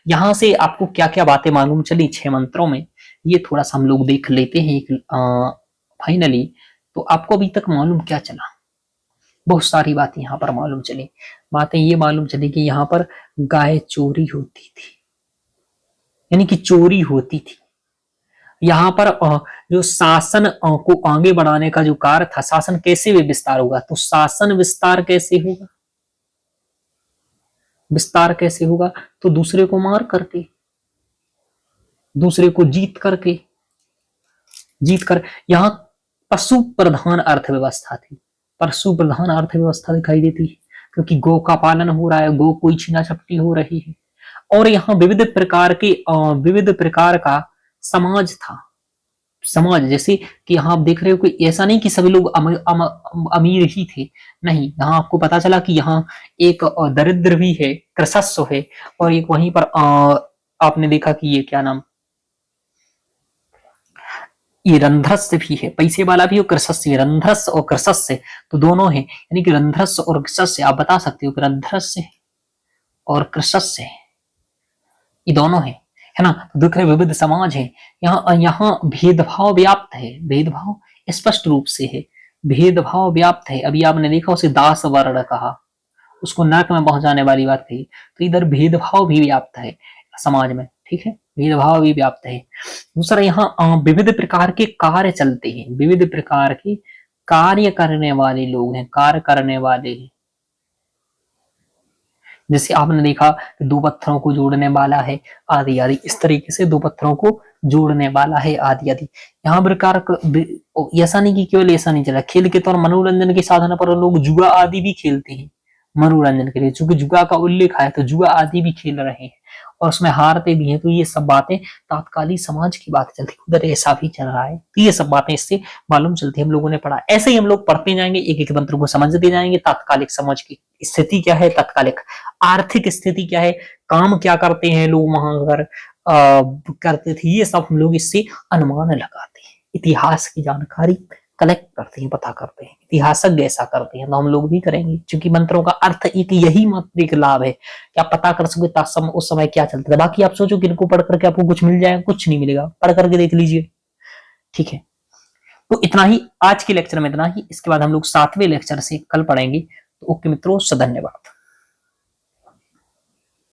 यहाँ से आपको क्या क्या बातें मालूम चली 6 मंत्रों में, ये थोड़ा सा हम लोग देख लेते हैं फाइनली। तो आपको अभी तक मालूम क्या चला? बहुत सारी बातें यहाँ पर मालूम चली। बातें ये मालूम चली कि यहाँ पर गाय चोरी होती थी, यानी कि चोरी होती थी। यहाँ पर जो शासन को आगे बढ़ाने का जो कार्य था, शासन कैसे विस्तार होगा, तो शासन विस्तार कैसे होगा, विस्तार कैसे होगा, तो दूसरे को मार करके, दूसरे को जीत कर। यहाँ पशु प्रधान अर्थव्यवस्था थी, पशु प्रधान अर्थव्यवस्था दिखाई देती है, क्योंकि गौ का पालन हो रहा है, गौ कोई छीना झपटी हो रही है। और यहाँ विविध प्रकार का समाज था। समाज जैसे कि यहाँ आप देख रहे हो कि ऐसा नहीं कि सभी लोग अमीर ही थे, नहीं, यहाँ आपको पता चला कि यहाँ एक दरिद्र भी है, कृशस्व है, और एक वहीं पर आपने देखा कि ये क्या नाम, ये रंध्रस्य भी है, पैसे वाला भी और कृशस्य, रंध्रस्य और कृशस्य तो दोनों है, यानी कि रंध्रस्य और कृशस्य आप बता सकते हो कि रंध्रस्य और कृशस्य ये दोनों है ना। तो देख रहे विविध समाज है, यहाँ भेदभाव व्याप्त है, भेदभाव स्पष्ट रूप से है, भेदभाव व्याप्त है। अभी आपने देखा उसे दास वर्ण कहा, उसको नरक में पहुंचाने वाली बात कही, तो इधर भेदभाव भी व्याप्त है समाज में, ठीक है, भेदभाव भी व्याप्त है। दूसरा यहाँ विविध प्रकार के कार्य चलते हैं, विविध प्रकार के कार्य करने वाले लोग हैं, कार्य करने वाले हैं। जैसे आपने देखा कि दो पत्थरों को जोड़ने वाला है आदि आदि, इस तरीके से दो पत्थरों को जोड़ने वाला है आदि आदि। यहाँ प्रकार ऐसा नहीं कि केवल ऐसा नहीं चला, खेल के तौर मनोरंजन के साधन पर लोग जुआ आदि भी खेलते हैं मनोरंजन के लिए, चूंकि जुआ का उल्लेख है तो जुआ आदि भी खेल रहे हैं और उसमें हारते भी हैं। तो ये सब बातें तात्कालिक समाज की बात चलती है, उधर ऐसा भी चल रहा है, तो ये सब बातें इससे मालूम चलती है। हम लोगों ने पढ़ा, ऐसे ही हम लोग पढ़ते जाएंगे, एक एक मंत्र को समझते जाएंगे। तात्कालिक समाज की स्थिति क्या है, तात्कालिक आर्थिक स्थिति क्या है, काम क्या करते हैं लोग वहां अगर करते थे, ये सब हम लोग इससे अनुमान लगाते हैं, इतिहास की जानकारी कलेक्ट करते हैं, पता करते हैं, इतिहासज्ञ ऐसा करते हैं, तो हम लोग भी करेंगे। क्योंकि मंत्रों का अर्थ एक यही मात्र एक लाभ है कि आप पता कर सको उस समय क्या चलता था। बाकी आप सोचो कि इनको पढ़ करके आपको कुछ मिल जाएगा, कुछ नहीं मिलेगा, पढ़ करके देख लीजिए, ठीक है। तो इतना ही आज के लेक्चर में, इतना ही। इसके बाद हम लोग 7वें लेक्चर से कल पढ़ेंगे। तो ओके मित्रों, धन्यवाद।